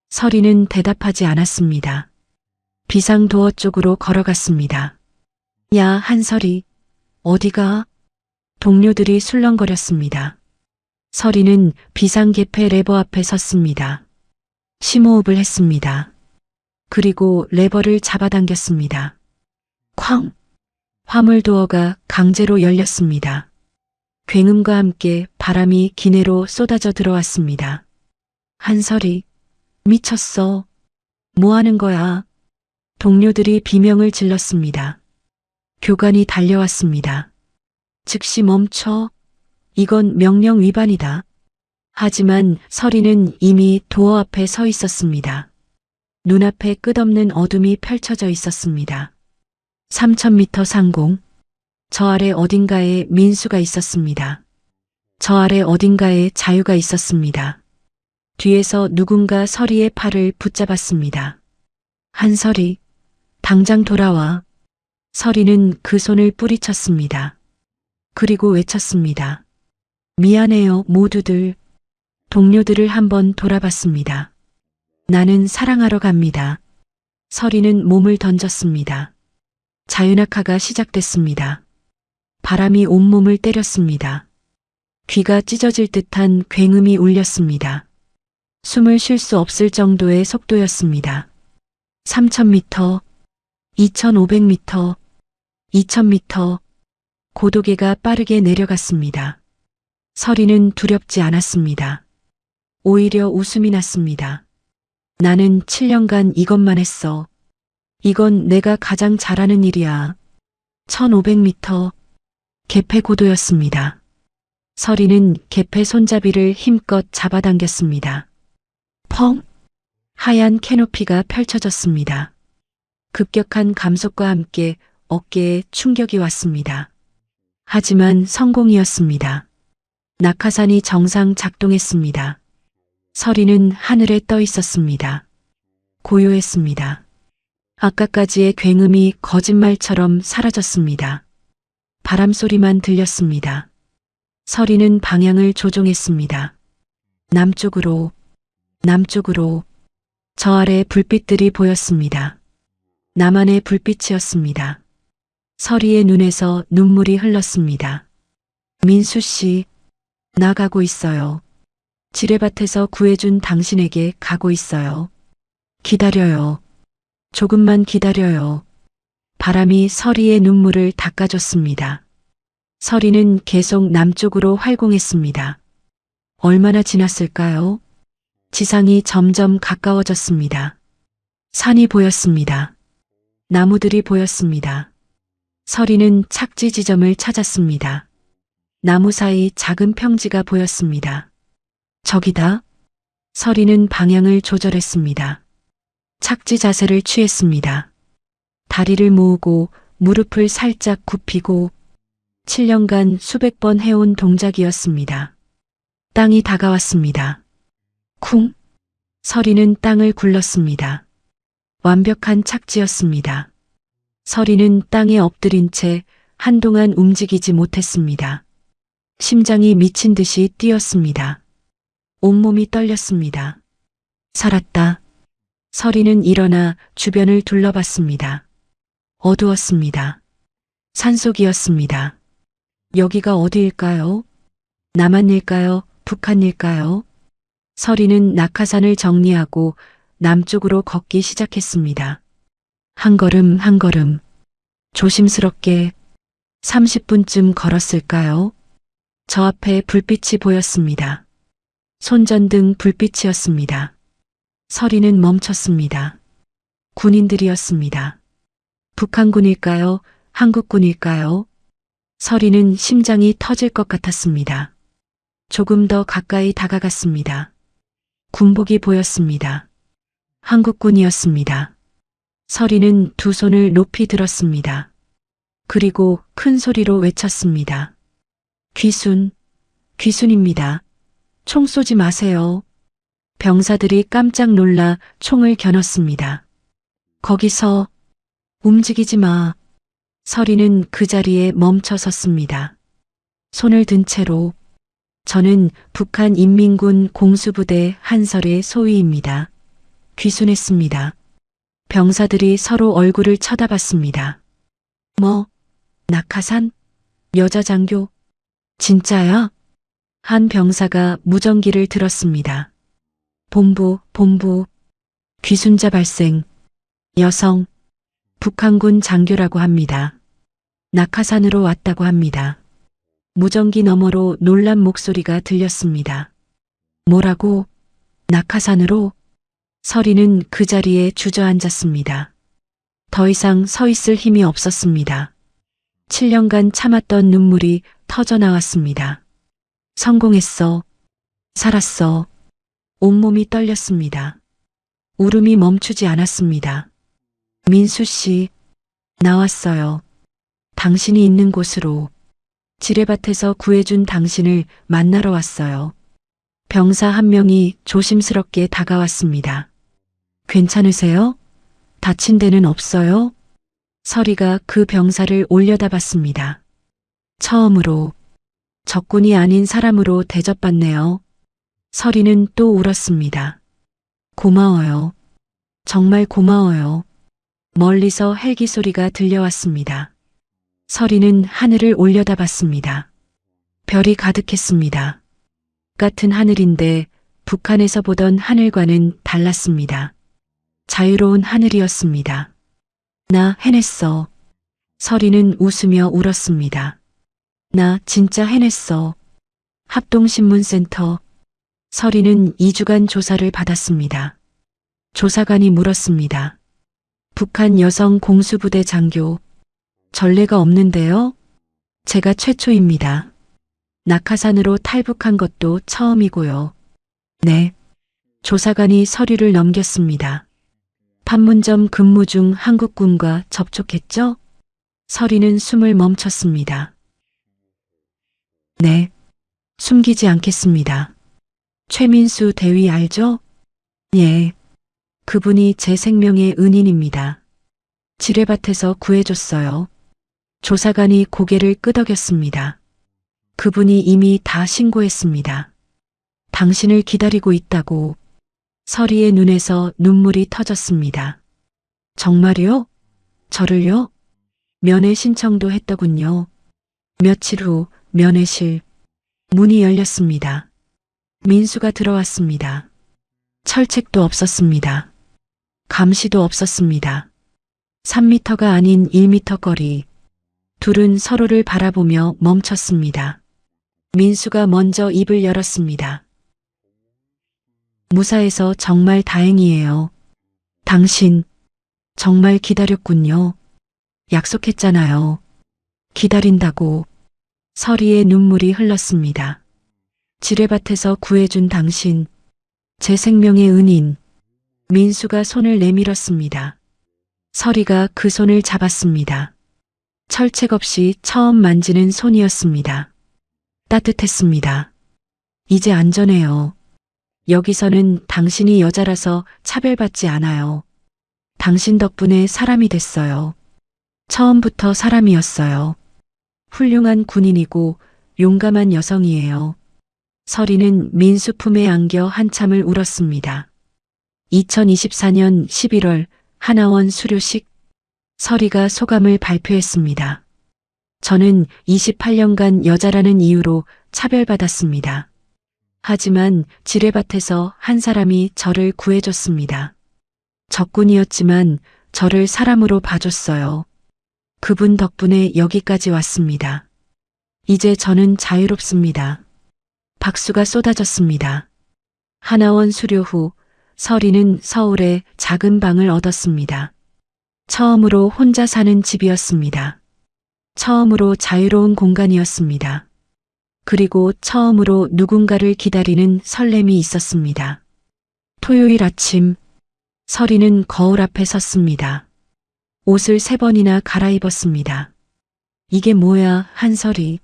서리는 대답하지 않았습니다. 비상도어 쪽으로 걸어갔습니다. 야, 한설이, 어디가? 동료들이 술렁거렸습니다. 서리는 비상개폐 레버 앞에 섰습니다. 심호흡을 했습니다. 그리고 레버를 잡아당겼습니다. 쾅! 화물도어가 강제로 열렸습니다. 굉음과 함께 바람이 기내로 쏟아져 들어왔습니다. 한설이, 미쳤어. 뭐 하는 거야? 동료들이 비명을 질렀습니다. 교관이 달려왔습니다. 즉시 멈춰. 이건 명령 위반이다. 하지만 서리는 이미 도어 앞에 서 있었습니다. 눈앞에 끝없는 어둠이 펼쳐져 있었습니다. 3000m 상공. 저 아래 어딘가에 민수가 있었습니다. 저 아래 어딘가에 자유가 있었습니다. 뒤에서 누군가 서리의 팔을 붙잡았습니다. 한설이, 당장 돌아와. 서리는 그 손을 뿌리쳤습니다. 그리고 외쳤습니다. 미안해요, 모두들. 동료들을 한번 돌아봤습니다. 나는 사랑하러 갑니다. 서리는 몸을 던졌습니다. 자유낙하가 시작됐습니다. 바람이 온몸을 때렸습니다. 귀가 찢어질 듯한 굉음이 울렸습니다. 숨을 쉴 수 없을 정도의 속도였습니다. 3000m, 2500m, 2000m, 고도계가 빠르게 내려갔습니다. 서리는 두렵지 않았습니다. 오히려 웃음이 났습니다. 나는 7년간 이것만 했어. 이건 내가 가장 잘하는 일이야. 1500m, 개폐 고도였습니다. 서리는 개폐 손잡이를 힘껏 잡아당겼습니다. 펑! 하얀 캐노피가 펼쳐졌습니다. 급격한 감속과 함께 어깨에 충격이 왔습니다. 하지만 성공이었습니다. 낙하산이 정상 작동했습니다. 서리는 하늘에 떠 있었습니다. 고요했습니다. 아까까지의 굉음이 거짓말처럼 사라졌습니다. 바람 소리만 들렸습니다. 서리는 방향을 조종했습니다. 남쪽으로, 남쪽으로. 저 아래 불빛들이 보였습니다. 나만의 불빛이었습니다. 서리의 눈에서 눈물이 흘렀습니다. 민수 씨, 나가고 있어요. 지뢰밭에서 구해준 당신에게 가고 있어요. 기다려요. 조금만 기다려요. 바람이 서리의 눈물을 닦아줬습니다. 서리는 계속 남쪽으로 활공했습니다. 얼마나 지났을까요? 지상이 점점 가까워졌습니다. 산이 보였습니다. 나무들이 보였습니다. 서리는 착지 지점을 찾았습니다. 나무 사이 작은 평지가 보였습니다. 저기다. 서리는 방향을 조절했습니다. 착지 자세를 취했습니다. 다리를 모으고 무릎을 살짝 굽히고 7년간 수백 번 해온 동작이었습니다. 땅이 다가왔습니다. 쿵! 서리는 땅을 굴렀습니다. 완벽한 착지였습니다. 서리는 땅에 엎드린 채 한동안 움직이지 못했습니다. 심장이 미친 듯이 뛰었습니다. 온몸이 떨렸습니다. 살았다. 서리는 일어나 주변을 둘러봤습니다. 어두웠습니다. 산속이었습니다. 여기가 어디일까요? 남한일까요? 북한일까요? 서리는 낙하산을 정리하고 남쪽으로 걷기 시작했습니다. 한 걸음 한 걸음 조심스럽게 30분쯤 걸었을까요? 저 앞에 불빛이 보였습니다. 손전등 불빛이었습니다. 서리는 멈췄습니다. 군인들이었습니다. 북한군일까요? 한국군일까요? 서리는 심장이 터질 것 같았습니다. 조금 더 가까이 다가갔습니다. 군복이 보였습니다. 한국군이었습니다. 서리는 두 손을 높이 들었습니다. 그리고 큰 소리로 외쳤습니다. 귀순, 귀순입니다. 총 쏘지 마세요. 병사들이 깜짝 놀라 총을 겨눴습니다. 거기서 움직이지 마. 서리는 그 자리에 멈춰 섰습니다. 손을 든 채로 저는 북한 인민군 공수부대 한설의 소위입니다. 귀순했습니다. 병사들이 서로 얼굴을 쳐다봤습니다. 뭐? 낙하산? 여자 장교? 진짜야? 한 병사가 무전기를 들었습니다. 본부, 귀순자 발생, 여성, 북한군 장교라고 합니다. 낙하산으로 왔다고 합니다. 무전기 너머로 놀란 목소리가 들렸습니다. 뭐라고? 낙하산으로? 서리는 그 자리에 주저앉았습니다. 더 이상 서 있을 힘이 없었습니다. 7년간 참았던 눈물이 터져나왔습니다. 성공했어. 살았어. 온몸이 떨렸습니다. 울음이 멈추지 않았습니다. 민수 씨, 나왔어요. 당신이 있는 곳으로. 지뢰밭에서 구해준 당신을 만나러 왔어요. 병사 한 명이 조심스럽게 다가왔습니다. 괜찮으세요? 다친 데는 없어요? 서리가 그 병사를 올려다봤습니다. 처음으로 적군이 아닌 사람으로 대접받네요. 서리는 또 울었습니다. 고마워요. 정말 고마워요. 멀리서 헬기 소리가 들려왔습니다. 서리는 하늘을 올려다봤습니다. 별이 가득했습니다. 같은 하늘인데 북한에서 보던 하늘과는 달랐습니다. 자유로운 하늘이었습니다. 나 해냈어. 서리는 웃으며 울었습니다. 나 진짜 해냈어. 합동신문센터. 서리는 2주간 조사를 받았습니다. 조사관이 물었습니다. 북한 여성 공수부대 장교. 전례가 없는데요? 제가 최초입니다. 낙하산으로 탈북한 것도 처음이고요. 네. 조사관이 서류를 넘겼습니다. 판문점 근무 중 한국군과 접촉했죠? 서리는 숨을 멈췄습니다. 네. 숨기지 않겠습니다. 최민수 대위 알죠? 예. 그분이 제 생명의 은인입니다. 지뢰밭에서 구해줬어요. 조사관이 고개를 끄덕였습니다. 그분이 이미 다 신고했습니다. 당신을 기다리고 있다고. 서리의 눈에서 눈물이 터졌습니다. 정말요? 저를요? 면회 신청도 했더군요. 며칠 후 면회실 문이 열렸습니다. 민수가 들어왔습니다. 철책도 없었습니다. 감시도 없었습니다. 3미터가 아닌 1미터 거리. 둘은 서로를 바라보며 멈췄습니다. 민수가 먼저 입을 열었습니다. 무사해서 정말 다행이에요. 당신 정말 기다렸군요. 약속했잖아요. 기다린다고. 서리의 눈물이 흘렀습니다. 지뢰밭에서 구해준 당신, 제 생명의 은인. 민수가 손을 내밀었습니다. 서리가 그 손을 잡았습니다. 철책 없이 처음 만지는 손이었습니다. 따뜻했습니다. 이제 안전해요. 여기서는 당신이 여자라서 차별받지 않아요. 당신 덕분에 사람이 됐어요. 처음부터 사람이었어요. 훌륭한 군인이고 용감한 여성이에요. 서리는 민수 품에 안겨 한참을 울었습니다. 2024년 11월 하나원 수료식. 서리가 소감을 발표했습니다. 저는 28년간 여자라는 이유로 차별받았습니다. 하지만 지뢰밭에서 한 사람이 저를 구해줬습니다. 적군이었지만 저를 사람으로 봐줬어요. 그분 덕분에 여기까지 왔습니다. 이제 저는 자유롭습니다. 박수가 쏟아졌습니다. 하나원 수료 후 서리는 서울에 작은 방을 얻었습니다. 처음으로 혼자 사는 집이었습니다. 처음으로 자유로운 공간이었습니다. 그리고 처음으로 누군가를 기다리는 설렘이 있었습니다. 토요일 아침, 서리는 거울 앞에 섰습니다. 옷을 3번이나 갈아입었습니다. 이게 뭐야, 한설이.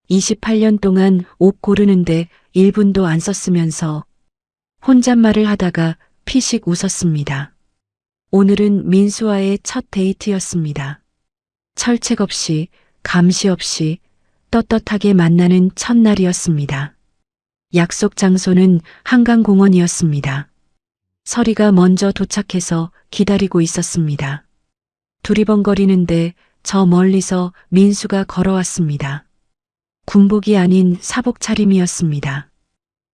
28년 동안 옷 고르는데 1분도 안 썼으면서 혼잣말을 하다가 피식 웃었습니다. 오늘은 민수와의 첫 데이트였습니다. 철책 없이, 감시 없이 떳떳하게 만나는 첫날이었습니다. 약속 장소는 한강공원이었습니다. 서리가 먼저 도착해서 기다리고 있었습니다. 두리번거리는데 저 멀리서 민수가 걸어왔습니다. 군복이 아닌 사복 차림이었습니다.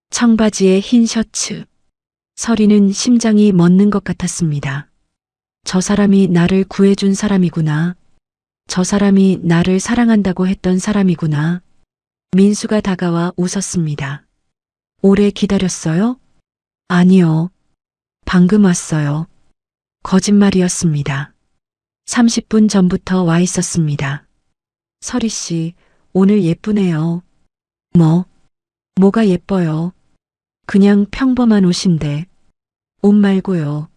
청바지에 흰 셔츠. 서리는 심장이 멎는 것 같았습니다. 저 사람이 나를 구해준 사람이구나. 저 사람이 나를 사랑한다고 했던 사람이구나. 민수가 다가와 웃었습니다. 오래 기다렸어요? 아니요. 방금 왔어요. 거짓말이었습니다. 30분 전부터 와 있었습니다. 서리 씨, 오늘 예쁘네요. 뭐가 예뻐요? 그냥 평범한 옷인데. 옷 말고요.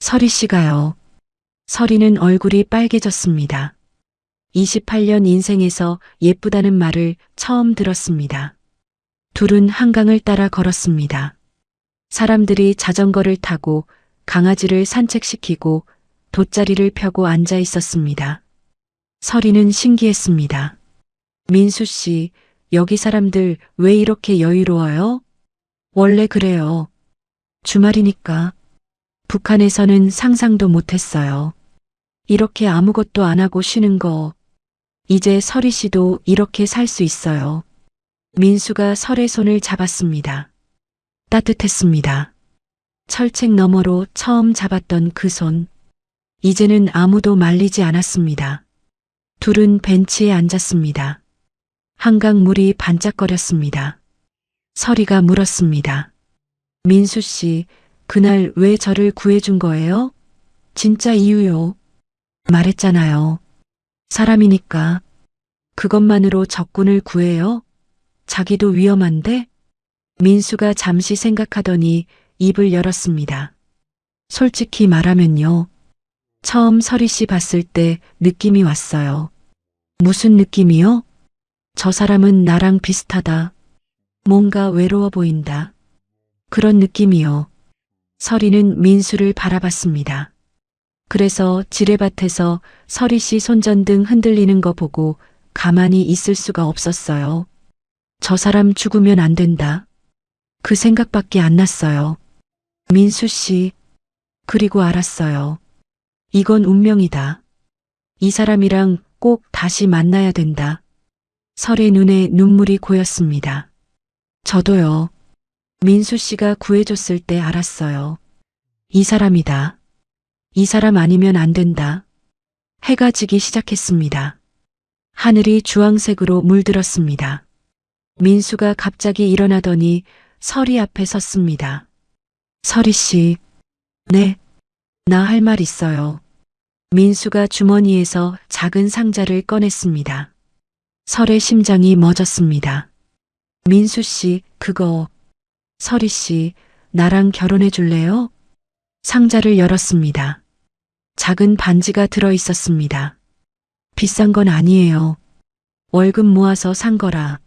서리 씨가요. 서리는 얼굴이 빨개졌습니다. 28년 인생에서 예쁘다는 말을 처음 들었습니다. 둘은 한강을 따라 걸었습니다. 사람들이 자전거를 타고 강아지를 산책시키고 돗자리를 펴고 앉아 있었습니다. 서리는 신기했습니다. 민수 씨, 여기 사람들 왜 이렇게 여유로워요? 원래 그래요. 주말이니까. 북한에서는 상상도 못했어요. 이렇게 아무것도 안 하고 쉬는 거. 이제 서리 씨도 이렇게 살 수 있어요. 민수가 설의 손을 잡았습니다. 따뜻했습니다. 철책 너머로 처음 잡았던 그 손. 이제는 아무도 말리지 않았습니다. 둘은 벤치에 앉았습니다. 한강 물이 반짝거렸습니다. 서리가 물었습니다. 민수 씨, 그날 왜 저를 구해준 거예요? 진짜 이유요. 말했잖아요. 사람이니까. 그것만으로 적군을 구해요? 자기도 위험한데? 민수가 잠시 생각하더니 입을 열었습니다. 솔직히 말하면요. 처음 서리 씨 봤을 때 느낌이 왔어요. 무슨 느낌이요? 저 사람은 나랑 비슷하다. 뭔가 외로워 보인다. 그런 느낌이요. 서리는 민수를 바라봤습니다. 그래서 지뢰밭에서 서리 씨 손전등 흔들리는 거 보고 가만히 있을 수가 없었어요. 저 사람 죽으면 안 된다. 그 생각밖에 안 났어요. 민수 씨. 그리고 알았어요. 이건 운명이다. 이 사람이랑 꼭 다시 만나야 된다. 설의 눈에 눈물이 고였습니다. 저도요. 민수 씨가 구해줬을 때 알았어요. 이 사람이다. 이 사람 아니면 안 된다. 해가 지기 시작했습니다. 하늘이 주황색으로 물들었습니다. 민수가 갑자기 일어나더니 설이 앞에 섰습니다. 설이 씨. 네. 나 할 말 있어요. 민수가 주머니에서 작은 상자를 꺼냈습니다. 설의 심장이 멎었습니다. 민수 씨, 그거. 설이 씨, 나랑 결혼해 줄래요? 상자를 열었습니다. 작은 반지가 들어 있었습니다. 비싼 건 아니에요. 월급 모아서 산 거라.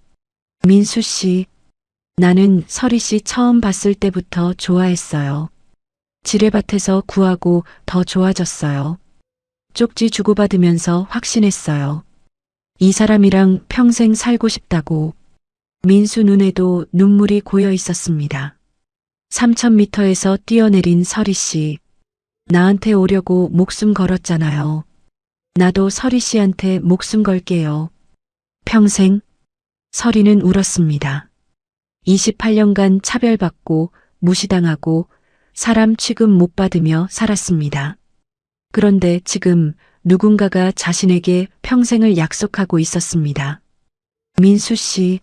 민수 씨, 나는 설이 씨 처음 봤을 때부터 좋아했어요. 지뢰밭에서 구하고 더 좋아졌어요. 쪽지 주고받으면서 확신했어요. 이 사람이랑 평생 살고 싶다고. 민수 눈에도 눈물이 고여 있었습니다. 3000m에서 뛰어내린 설이 씨. 나한테 오려고 목숨 걸었잖아요. 나도 설이 씨한테 목숨 걸게요. 평생. 설이는 울었습니다. 28년간 차별받고 무시당하고 사람 취급 못 받으며 살았습니다. 그런데 지금 누군가가 자신에게 평생을 약속하고 있었습니다. 민수 씨,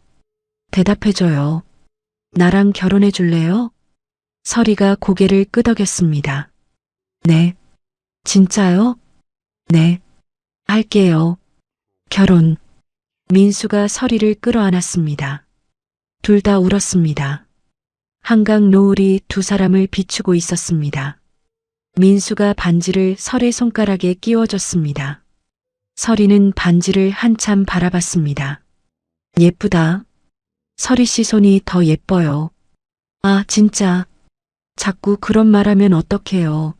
대답해줘요. 나랑 결혼해 줄래요? 설이가 고개를 끄덕였습니다. 네. 진짜요? 네. 할게요. 결혼. 민수가 설이를 끌어안았습니다. 둘 다 울었습니다. 한강 노을이 두 사람을 비추고 있었습니다. 민수가 반지를 설의 손가락에 끼워줬습니다. 설이는 반지를 한참 바라봤습니다. 예쁘다. 설이 씨 손이 더 예뻐요. 아, 진짜. 자꾸 그런 말하면 어떡해요.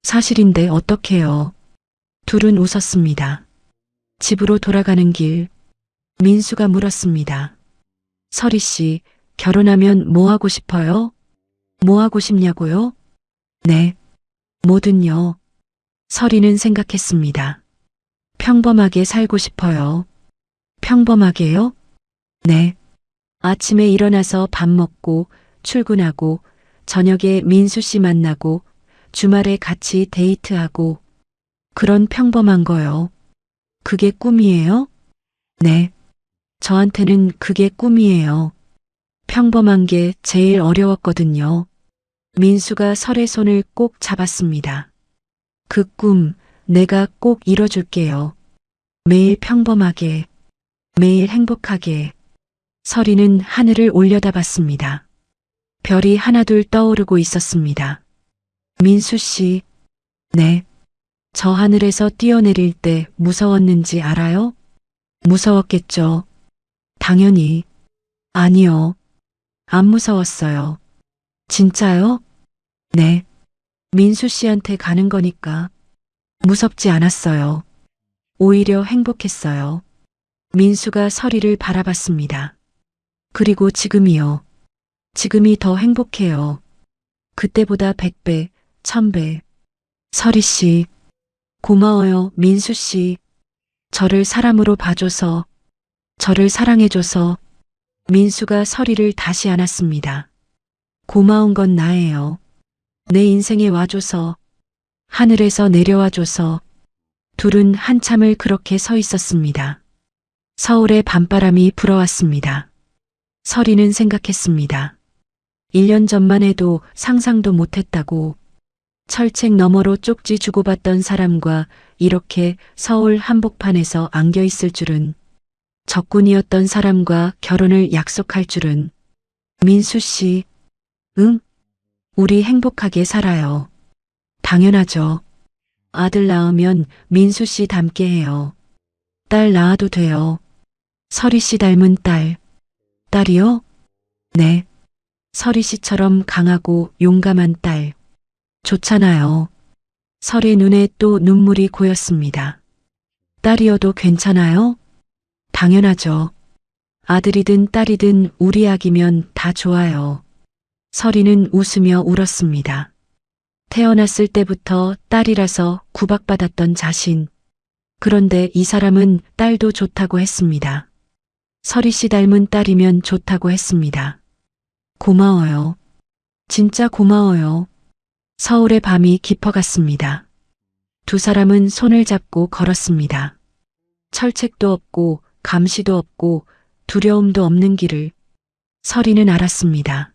사실인데 어떡해요. 둘은 웃었습니다. 집으로 돌아가는 길. 민수가 물었습니다. 설이 씨, 결혼하면 뭐 하고 싶어요? 뭐 하고 싶냐고요? 네. 뭐든요. 설이는 생각했습니다. 평범하게 살고 싶어요. 평범하게요? 네. 아침에 일어나서 밥 먹고 출근하고 저녁에 민수 씨 만나고 주말에 같이 데이트하고 그런 평범한 거요. 그게 꿈이에요? 네. 저한테는 그게 꿈이에요. 평범한 게 제일 어려웠거든요. 민수가 설의 손을 꼭 잡았습니다. 그 꿈 내가 꼭 이뤄줄게요. 매일 평범하게, 매일 행복하게. 설이는 하늘을 올려다봤습니다. 별이 하나둘 떠오르고 있었습니다. 민수 씨, 네. 저 하늘에서 뛰어내릴 때 무서웠는지 알아요? 무서웠겠죠. 당연히. 아니요. 안 무서웠어요. 진짜요? 네. 민수 씨한테 가는 거니까. 무섭지 않았어요. 오히려 행복했어요. 민수가 설이를 바라봤습니다. 그리고 지금이요. 지금이 더 행복해요. 그때보다 100배, 1000배. 설이 씨, 고마워요, 민수 씨. 저를 사람으로 봐줘서, 저를 사랑해줘서. 민수가 설이를 다시 안았습니다. 고마운 건 나예요. 내 인생에 와줘서, 하늘에서 내려와줘서. 둘은 한참을 그렇게 서 있었습니다. 서울의 밤바람이 불어왔습니다. 설이는 생각했습니다. 1년 전만 해도 상상도 못했다고. 철책 너머로 쪽지 주고받던 사람과 이렇게 서울 한복판에서 안겨 있을 줄은. 적군이었던 사람과 결혼을 약속할 줄은. 민수 씨, 응? 우리 행복하게 살아요. 당연하죠. 아들 낳으면 민수 씨 닮게 해요. 딸 낳아도 돼요. 설이 씨 닮은 딸. 딸이요? 네. 설이 씨처럼 강하고 용감한 딸. 좋잖아요. 설의 눈에 또 눈물이 고였습니다. 딸이어도 괜찮아요? 당연하죠. 아들이든 딸이든 우리 아기면 다 좋아요. 설이는 웃으며 울었습니다. 태어났을 때부터 딸이라서 구박받았던 자신. 그런데 이 사람은 딸도 좋다고 했습니다. 설희 씨 닮은 딸이면 좋다고 했습니다. 고마워요. 진짜 고마워요. 서울의 밤이 깊어갔습니다. 두 사람은 손을 잡고 걸었습니다. 철책도 없고 감시도 없고 두려움도 없는 길을 설희는 알았습니다.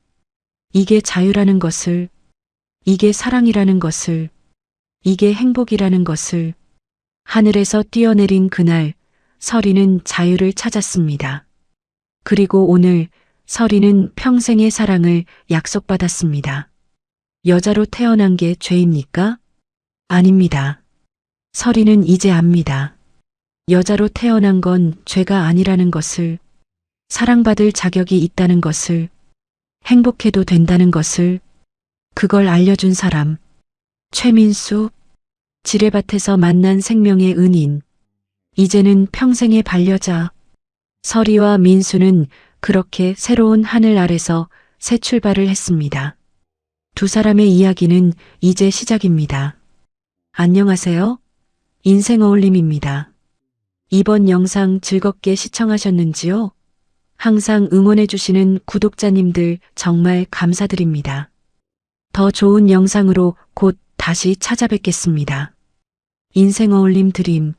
이게 자유라는 것을, 이게 사랑이라는 것을, 이게 행복이라는 것을. 하늘에서 뛰어내린 그날 설희는 자유를 찾았습니다. 그리고 오늘 설희는 평생의 사랑을 약속받았습니다. 여자로 태어난 게 죄입니까? 아닙니다. 설희는 이제 압니다. 여자로 태어난 건 죄가 아니라는 것을, 사랑받을 자격이 있다는 것을, 행복해도 된다는 것을, 그걸 알려준 사람. 최민수, 지뢰밭에서 만난 생명의 은인. 이제는 평생의 반려자. 설희와 민수는 그렇게 새로운 하늘 아래서 새 출발을 했습니다. 두 사람의 이야기는 이제 시작입니다. 안녕하세요. 인생 어울림입니다. 이번 영상 즐겁게 시청하셨는지요? 항상 응원해주시는 구독자님들 정말 감사드립니다. 더 좋은 영상으로 곧 다시 찾아뵙겠습니다. 인생 어울림 드림.